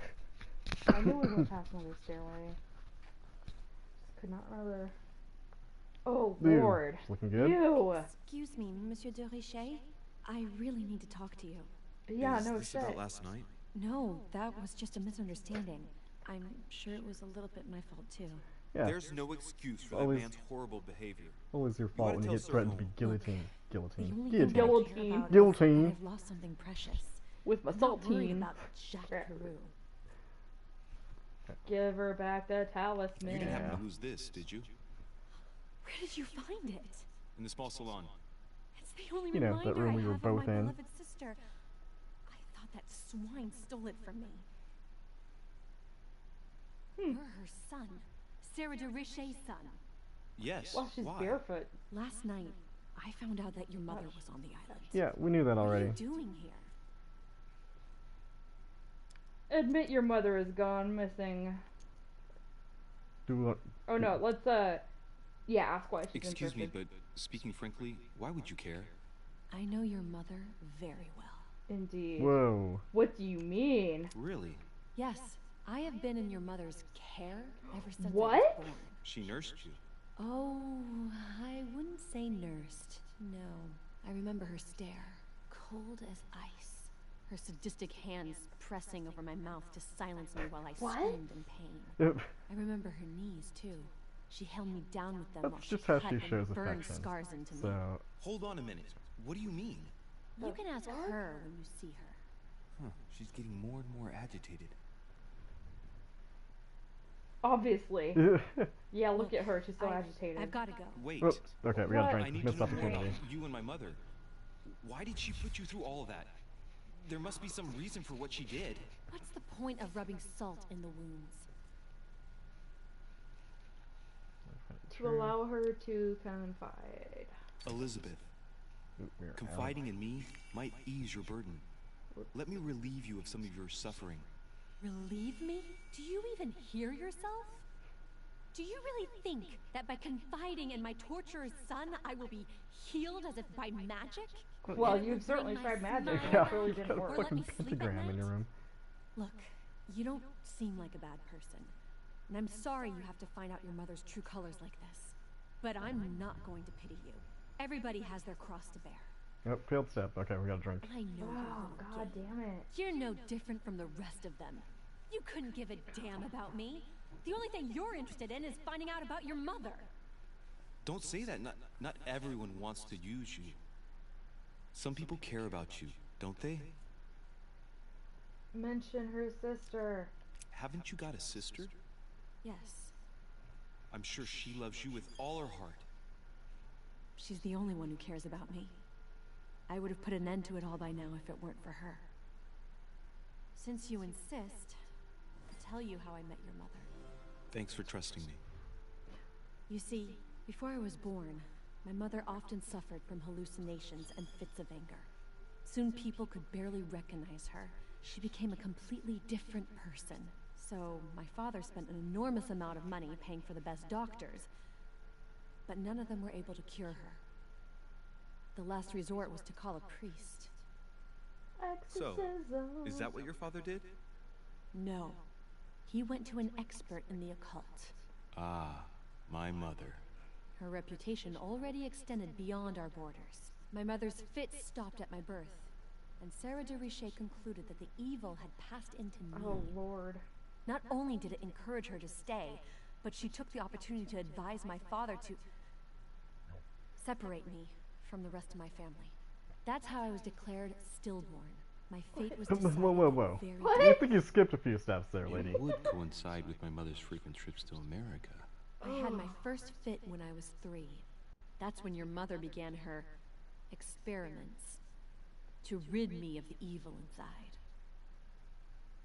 I knew we went past another stairway. Just could not remember. Oh God. Ew. Lord. Looking good? Ew. Excuse me, Monsieur de Richet. I really need to talk to you. Yeah, Is no this shit. about last night? No, that was just a misunderstanding. I'm sure it was a little bit my fault too. Yeah. There's no excuse for that Always- man's horrible behavior. Always your fault gotta when you tell get threatened to be Sir guillotined. The Guillotine. only Guillotine. thing I care Guillotine. about is Guillotine. that I've lost something precious. With my I'm not worried saltine. about Jack Peru. Give her back the talisman. You didn't happen Yeah. to lose this, did you? Where did you find it? In the small salon. It's the only You know, reminder that room I we were have both of my in. beloved sister. I thought that swine stole it from me. You're her son, Sarah de Richet's son. Yes. Well, she's Why? barefoot. Last night, I found out that your mother was on the island. Yeah, we knew that What are already. you doing here? Admit your mother is gone missing. Do what? Oh no, let's yeah, ask why she's Excuse me, interested. but speaking frankly, why would you care? I know your mother very well. Indeed. Whoa. What do you mean? Really? Yes, I have been in your mother's care ever since I What? was born. She nursed you. Oh, I wouldn't say nursed. No. I remember her stare, cold as ice. Her sadistic hands pressing over my mouth to silence me while I What? screamed in pain. Yep. I remember her knees, too. She held me down with them That's while she just how cut she and shows burned affection. scars into me. So, Hold on a minute. What do you mean? You can ask her when you see her. Huh. She's getting more and more agitated. Obviously. Yeah, look at her. She's so agitated. I've got to go. Wait. Oops. Okay, we got a What? I drink. need Missed to know more about opportunity. you and my mother. Why did she put you through all of that? There must be some reason for what she did. What's the point of rubbing salt in the wounds? To allow her to confide. Elizabeth, Ooh, we're out. confiding in me might ease your burden. Let me relieve you of some of your suffering. Relieve me? Do you even hear yourself? Do you really think that by confiding in my torturer's son, I will be healed as if by magic? Well, It will you've certainly bring my tried magic. smile Yeah, It really you didn't got a work. Or let fucking me sleep at pentagram in your night? room. Look, you don't seem like a bad person. And I'm sorry you have to find out your mother's true colors like this. But I'm not going to pity you. Everybody has their cross to bear. Yep, failed step. Okay, we got a drink. I know Oh, you're god damn it. You're no different from the rest of them. You couldn't give a damn about me. The only thing you're interested in is finding out about your mother. Don't say that. Not everyone wants to use you. Some people care about you, don't they? Mention her sister. Haven't you got a sister? Yes, I'm sure she loves you with all her heart. she's the only one who cares about me. I would have put an end to it all by now if it weren't for her. Since you insist, I'll tell you how I met your mother. Thanks for trusting me. You see, before I was born, my mother often suffered from hallucinations and fits of anger. Soon people could barely recognize her. She became a completely different person. So my father spent an enormous amount of money paying for the best doctors, but none of them were able to cure her. The last resort was to call a priest. So, Exorcism. is that what your father did? No. He went to an expert in the occult. Ah, my mother. Her reputation already extended beyond our borders. My mother's fits stopped at my birth, and Sarah de Richet concluded that the evil had passed into me. Oh lord. Not only did it encourage her to stay, but she took the opportunity to advise my father to separate me from the rest of my family. That's how I was declared stillborn. My fate was Whoa, decided whoa. very What? I think you skipped a few steps there, lady. It would coincide with my mother's frequent trips to America. I had my first fit when I was 3. That's when your mother began her experiments to rid me of the evil inside.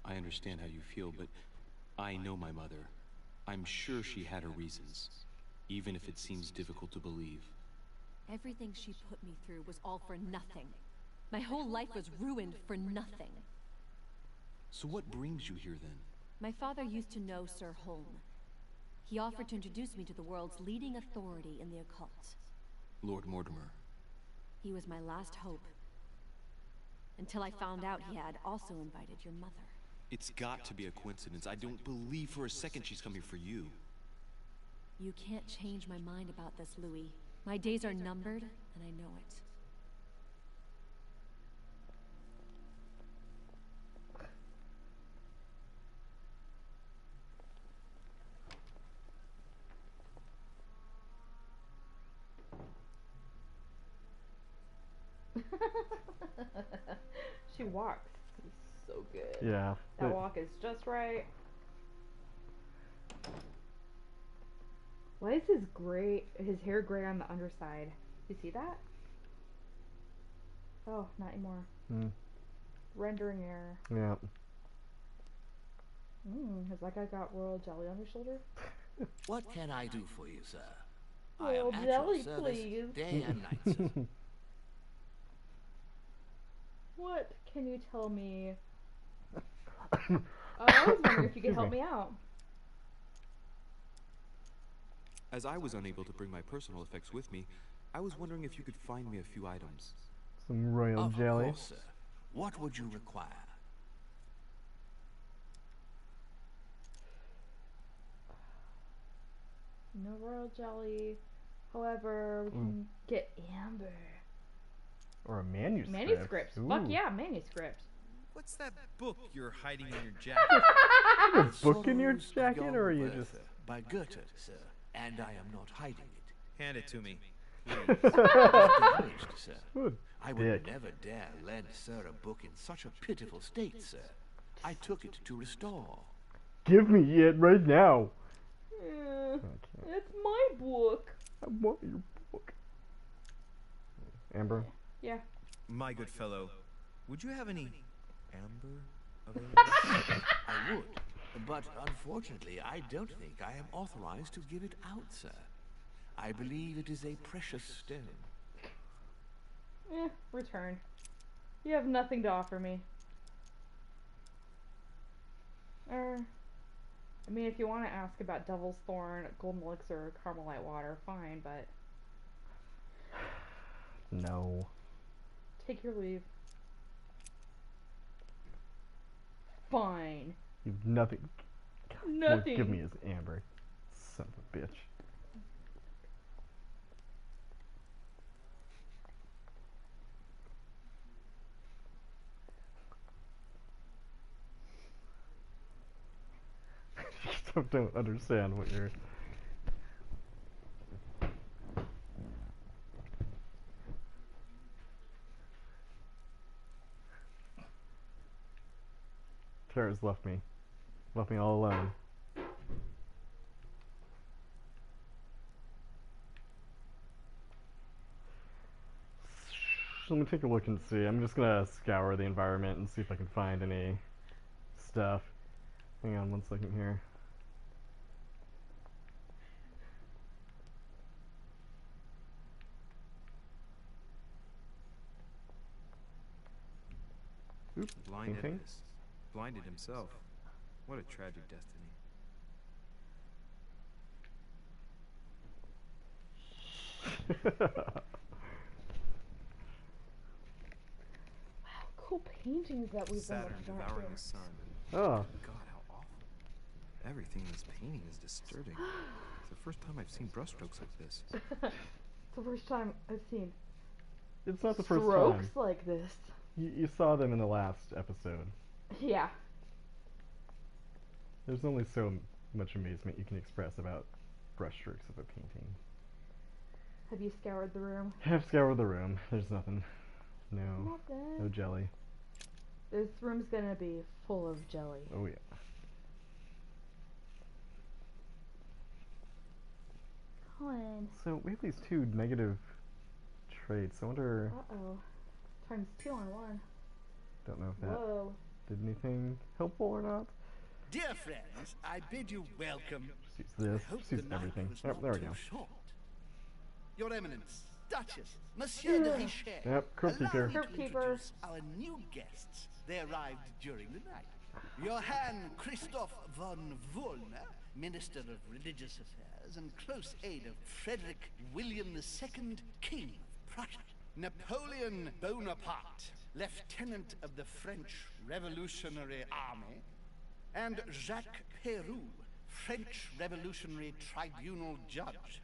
I understand how you feel, but I know my mother. I'm sure she had her reasons, even if it seems difficult to believe. Everything she put me through was all for nothing. My whole life was ruined for nothing. So what brings you here then? My father used to know Sir Holm. He offered to introduce me to the world's leading authority in the occult. Lord Mortimer. He was my last hope. Until I found out he had also invited your mother. It's got to be a coincidence. I don't believe for a second she's coming for you. You can't change my mind about this, Louis. My days are numbered, and I know it. She walks so good. Yeah. That walk is just right. Why is his hair gray on the underside? You see that? Oh, not anymore. Rendering error. Yeah. Has that guy got royal jelly on his shoulder? What can I do for you, sir? Royal I am at jelly, your service please. day and night, sir. What can you tell me? I was wondering if you could help me out. As I was unable to bring my personal effects with me, I was wondering if you could find me a few items. Some royal jelly. Of course, sir. What would you require? No royal jelly. However, we can get amber. Or a manuscript. Manuscripts. Ooh. Fuck yeah, manuscripts. What's that book you're hiding in your jacket? A book in your Sorrows of jacket, Young or are you Werther just... by Goethe, sir. And I am not hiding it. Hand it to me. Acknowledged, sir. Good I would dick. never dare lend sir a book in such a pitiful state, sir. I took it to restore. Give me it right now. It's my book. I want your book. Amber? Yeah. My good fellow, would you have any amber available? I would, but unfortunately, I don't think I am authorized to give it out, sir. I believe it is a precious stone. Return. You have nothing to offer me. I mean, if you want to ask about Devil's Thorn, Golden Elixir, Carmelite Water, fine, but... No. Take your leave. Fine. You've nothing. God, Nothing. Give me his amber. Son of a bitch. I don't understand what you're... Tara's left me. Left me all alone. Let me take a look and see. I'm just gonna scour the environment and see if I can find any stuff. Hang on 1 second here. Oop, Blind painting. Edmus. Blinded himself. What a tragic destiny. Wow, cool paintings that we've Saturn been looking at devouring here. the sun. Oh. God, how awful. Everything in this painting is disturbing. It's the first time I've seen brushstrokes like this. It's the first time I've seen It's not the first strokes time. like this. You saw them in the last episode. Yeah. There's only so much amazement you can express about brushstrokes of a painting. Have you scoured the room? Have scoured the room. There's nothing. No. Nothing. No jelly. This room's gonna be full of jelly. Oh yeah. Colin. So we have these two negative traits. I wonder. Uh-oh. Times 2 on 1. Don't know if that Whoa. did anything helpful or not. Dear friends, I bid you welcome. Just use this. I hope Just use the night everything. was Yep, not there we too go. short. Your Eminence, Duchess, Monsieur de Richet. Yep, crypt keeper. Allow me Crypt to keeper. introduce our new guests. They arrived during the night. Johann Christoph von Wollner, Minister of Religious Affairs and close aide of Frederick William II, King of Prussia. Napoleon Bonaparte, Lieutenant of the French Revolutionary Army. And Jacques Peroux, French Revolutionary Tribunal Judge.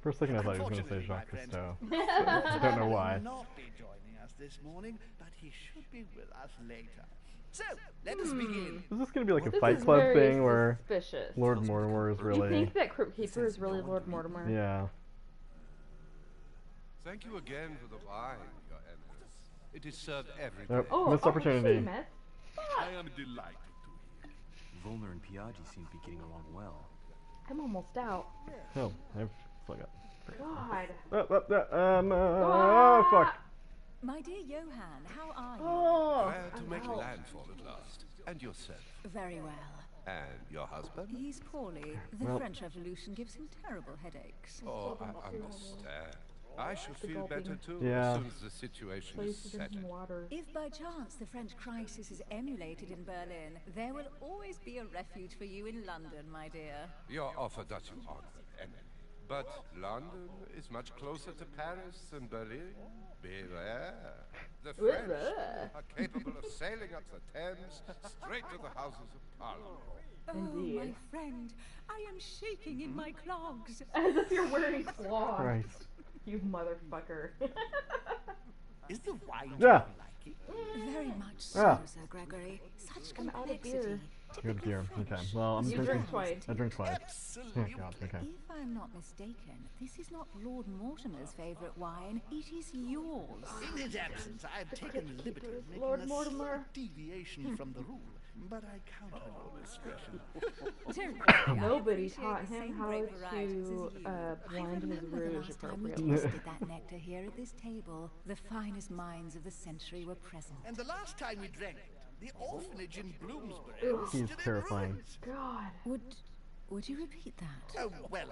For a second I thought he was going to say Unfortunately, Jacques my friend, Cousteau. I don't know why. He will not be joining us this morning, but he should be with us later. So, let us begin. Is this going to be like a This Fight is Club very thing where suspicious. Lord Mortimer is You really... think that Crypt Keeper is really Lord Mortimer? Yeah. Thank you again for the wine, Your Eminence. It is served every day. Yep, Oh, missed opportunity. Seamus. I am delighted to hear. Volner and Piaggi seem to be getting along well. I'm almost out. Oh, I've still got... God. Oh, fuck. My dear Johann, how are you? Oh, Glad to I'm make out. landfall at last. And yourself. Very well. And your husband? He's poorly. The Well- French Revolution gives him terrible headaches. Oh, I understand. I shall The feel better gulping. too Yeah. as soon as the situation Please is drink some settled. water. If by chance the French crisis is emulated in Berlin, there will always be a refuge for you in London, my dear. Your offer does you honor, Emily. But London is much closer to Paris than Berlin. Beware. The French are capable of sailing up the Thames straight to the Houses of Parliament. Oh, Indeed. my friend, I am shaking in my clogs. As if you're wearing clogs. Christ. You motherfucker. Is the wine Yeah. like it? Very much so, Ah. Sir Gregory. Such I'm out of complexity. beer. Good Typical beer. French. Okay, well, I'm You drinking... drink twice. I drink twice. Absolutely. Oh, God, okay. If I'm not mistaken, this is not Lord Mortimer's favourite wine. It is yours. In his absence, I have taken the liberty of making Lord a Mortimer. slight deviation from the rule, but I count on your discretion. Don't worry, I Nobody appreciate taught the him same how grape varieties to as you. blend I his remember the rouge last time we appropriately. tasted that nectar here at this table. The finest minds of the century were present. And the last time we drank it, the orphanage in Bloomsbury was He's still in terrifying. ruins. God. Would you repeat that? Oh, well,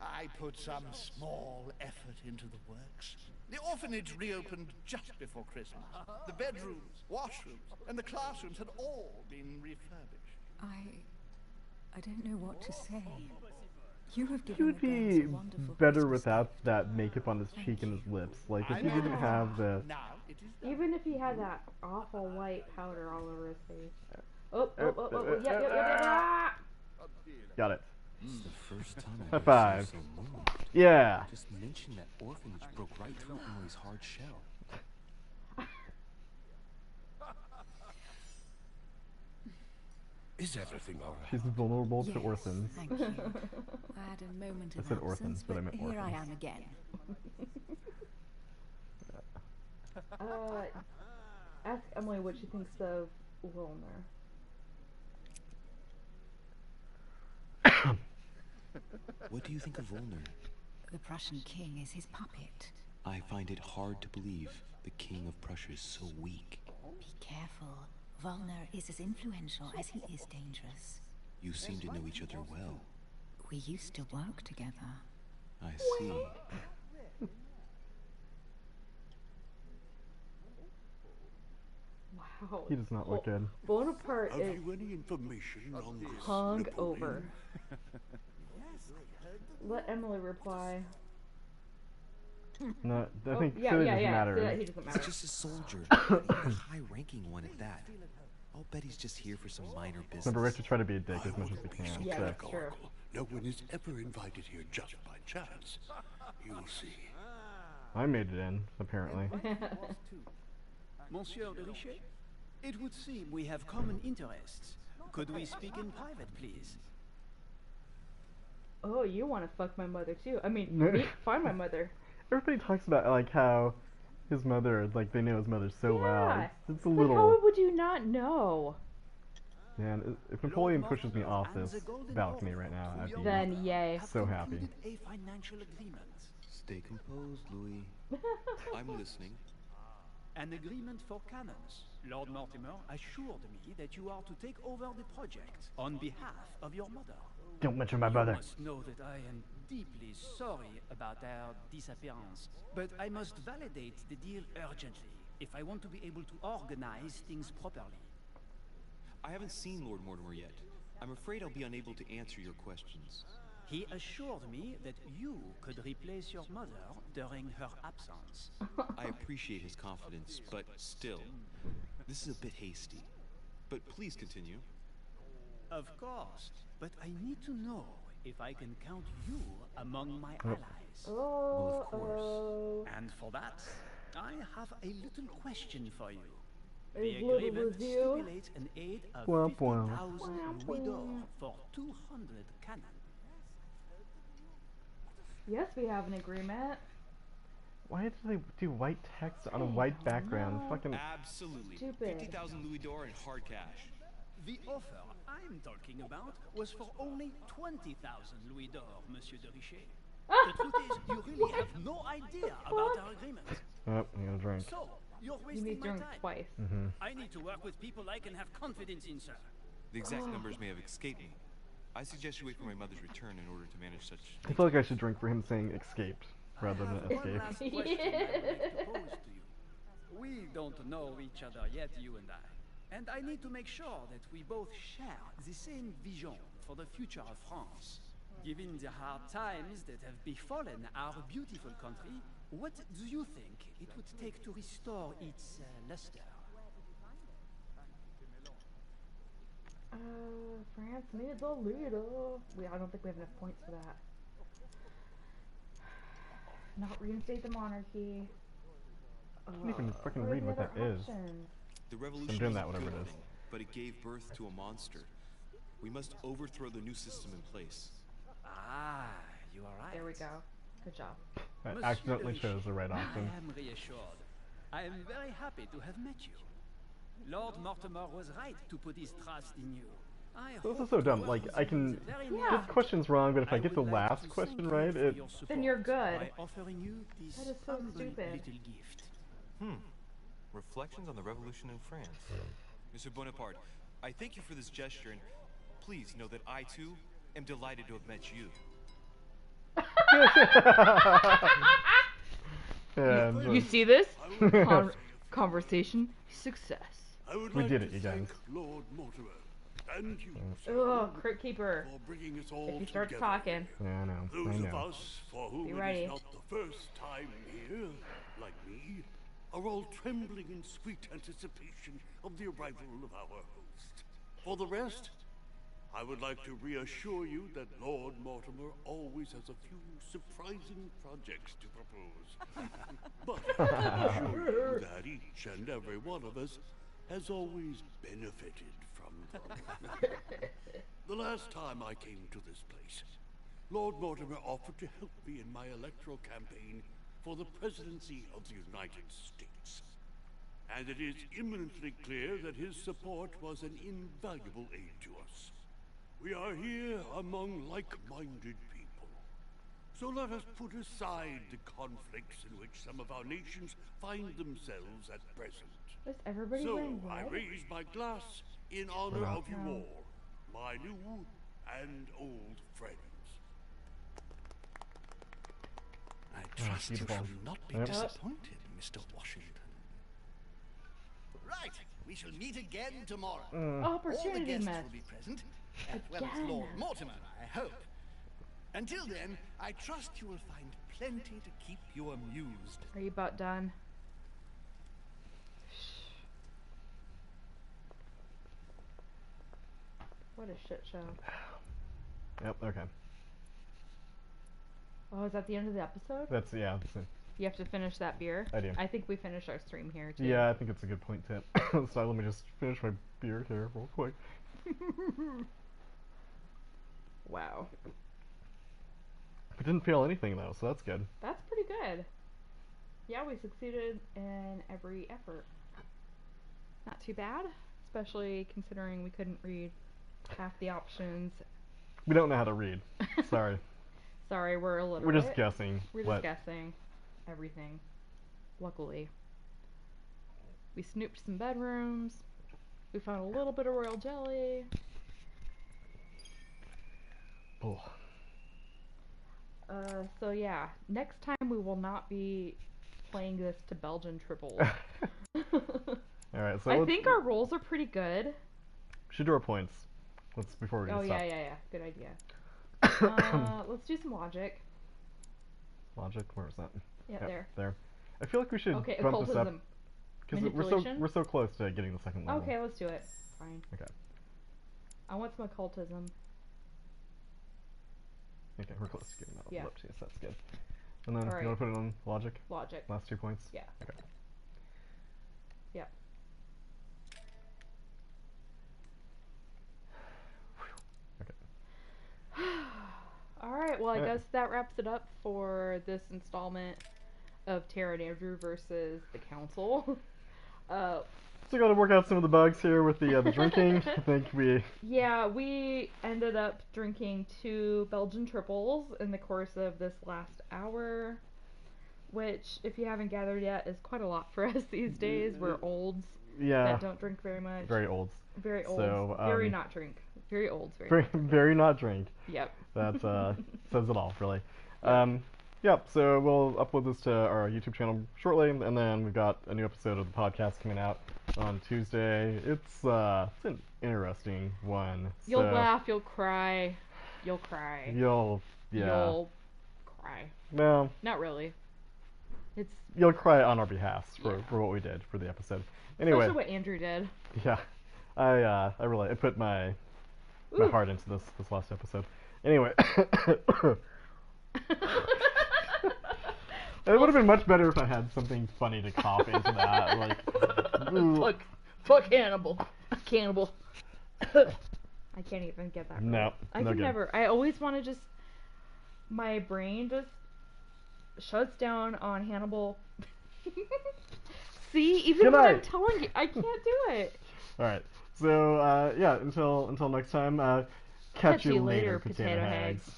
I put some small effort into the works. The orphanage reopened just before Christmas. The bedrooms, washrooms, and the classrooms had all been refurbished. I don't know what to say. You have He given would the girls be a wonderful better Christmas without that makeup on his cheek and his lips. Like, if he didn't have the... Now it is done. Even if he had that awful white powder all over his face. Yeah. Got it. This is the first time High I've five. ever seen so moved. Yeah. Just mention that orphanage broke right through Emily's hard shell. Is everything all right? She's vulnerable to Yes, orphans. thank you. I had a moment I of said absence, orphans, but I meant here I orphans. am again. Ask Emily what she thinks of Wilmer. What do you think of Volner? The Prussian king is his puppet. I find it hard to believe the king of Prussia is so weak. Be careful. Volner is as influential as he is dangerous. You seem to know each other well. We used to work together. I see. Wow. He does not look good. Bonaparte Have is you any information on this hung Napoleon? over. Let Emily reply. No, I Oh, think yeah, Philly yeah, doesn't yeah. matter. So that he doesn't matter. He's just a soldier, not even a high-ranking one at that. I'll bet he's just here for some minor business. Remember, we have to try to be a dick I as much as wouldn't we be can. so Yeah, that's true. categorical. No one is ever invited here just by chance. You'll see. I made it in, apparently. Monsieur de Richet, it would seem we have common interests. Could we speak in private, please? Oh, you want to fuck my mother too? I mean, find my mother. Everybody talks about like how his mother, like they know his mother so well. Yeah. It's a Like, little. how would you not know? Man, if Napoleon pushes me off this balcony right now, I'd be Then yay. so happy. A financial agreement. Stay composed, Louis. I'm listening. An agreement for cannons. Lord Mortimer assured me that you are to take over the project on behalf of your mother. Don't mention my You mother. must know that I am deeply sorry about our disappearance, but I must validate the deal urgently if I want to be able to organize things properly. I haven't seen Lord Mortimer yet. I'm afraid I'll be unable to answer your questions. He assured me that you could replace your mother during her absence. I appreciate his confidence, but still, this is a bit hasty. But please continue. Of course, but I need to know if I can count you among my allies. Oh, of course. And for that, I have a little question for you. A The little agreement review. stipulates an aid of Womp womp. 50,000 Louis d'or for 200 cannon. Yes, we have an agreement. Why did they do white text on a white background? know. Fucking. Absolutely. Stupid. 50,000 Louis d'or in hard cash. The offer I'm talking about was for only 20,000 Louis d'or, Monsieur de Richet. The truth is, you really have no idea about our agreement. Oh, I'm gonna drink. So, you're You wasting need my drink time. twice. I need to work with people I can have confidence in, sir. The exact numbers may have escaped me. I suggest you wait for my mother's return in order to manage such. I feel like I should drink for him saying escaped rather than One escape. last question I would like to pose to you. We don't know each other yet, you and I. And I need to make sure that we both share the same vision for the future of France. Given the hard times that have befallen our beautiful country, what do you think it would take to restore its luster? France needs a leader. I don't think we have enough points for that. Not reinstate the monarchy. Can't even fucking What are read the what that other is. options? The revolution doing was that, a whatever good it is. thing, but it gave birth to a monster. We must overthrow the new system in place. Ah, you are right. There we go. Good job. I Monsieur accidentally de chose the right Richet, option. I am reassured. I am very happy to have met you. Lord Mortimer was right to put his trust in you. So this is so dumb. Like, I can Yeah. get questions wrong, but if I get the would like last to question thank right, you for it... your support Then you're good. By offering you this That is so humble stupid. little gift. Reflections on the revolution in France. Mr. Bonaparte, I thank you for this gesture, and please know that I too am delighted to have met you. And, You see this? Conversation success. I would We like did to it, you guys. thank Lord Mortimer and you, sir, Ugh, Crypt Keeper. for bringing us all If he starts together. talking. Yeah, I know. I Those of know. us for whom Be it ready. is not the first time here, like me, are all trembling in sweet anticipation of the arrival of our host. For the rest, I would like to reassure you that Lord Mortimer always has a few surprising projects to propose. But I can assure you that each and every one of us has always benefited from them. The last time I came to this place, Lord Mortimer offered to help me in my electoral campaign for the presidency of the United States. And it is imminently clear that his support was an invaluable aid to us. We are here among like-minded people. So let us put aside the conflicts in which some of our nations find themselves at present. Is everybody So wearing I red? raise my glass in honor of you No. all, my new and old friends. I trust you beautiful. shall not be Yep. disappointed, Mr. Washington. Right, we shall meet again tomorrow. Oh, All the opportunity guests mess. will be present, as well as Again. Lord Mortimer, I hope. Until then, I trust you will find plenty to keep you amused. Are you about done? What a shit show. Yep, okay. Oh, is that the end of the episode? That's, yeah. That's it. You have to finish that beer? I do. I think we finished our stream here, too. Yeah, I think it's a good point tip. So let me just finish my beer here real quick. Wow. I didn't fail anything though, so that's good. That's pretty good. Yeah, we succeeded in every effort. Not too bad, especially considering we couldn't read half the options. We don't know how to read. Sorry. Sorry, we're illiterate. We're just guessing. We're just guessing everything. Luckily. We snooped some bedrooms. We found a little bit of royal jelly. Oh. So yeah, next time we will not be playing this to Belgian triples. Alright, so I think our rolls are pretty good. We should do our points. Before we get yeah. Good idea. Let's do some logic. Logic? Where is that? Yeah, yep, there. I feel like we should bump occultism. this up. Because we're so close to getting the second level. Okay, let's do it. Fine. Okay. I want some occultism. Okay, we're close to getting that level up too, so that's good. And then All right. you want to put it on logic? Logic. Last 2 points? Yeah. Okay. Yep. Okay. Alright, well I guess that wraps it up for this installment of Tara and Andrew versus the Council. So gotta work out some of the bugs here with the drinking. I think Yeah, we ended up drinking 2 Belgian triples in the course of this last hour, which, if you haven't gathered yet, is quite a lot for us these days. We're olds that don't drink very much. Very olds. Very olds. So, very not drink. Very olds. Very not drink. Yep. That says it all, really. Yep, so we'll upload this to our YouTube channel shortly, and then we've got a new episode of the podcast coming out on Tuesday. It's an interesting one. You'll laugh, you'll cry, you'll cry. You'll cry. Well, not really. You'll cry on our behalf for what we did for the episode. Anyway, especially what Andrew did. Yeah, I put my heart into this last episode. Anyway. It would have been much better if I had something funny to cough into that. Like, fuck Hannibal. Cannibal. I can't even get that right. No, I can never. I always want to just. My brain just shuts down on Hannibal. See, even when I'm telling you, I can't do it. All right. So yeah, until next time. Catch you later, potato hags.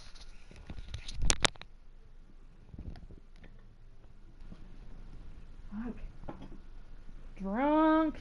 Fuck. Drunk.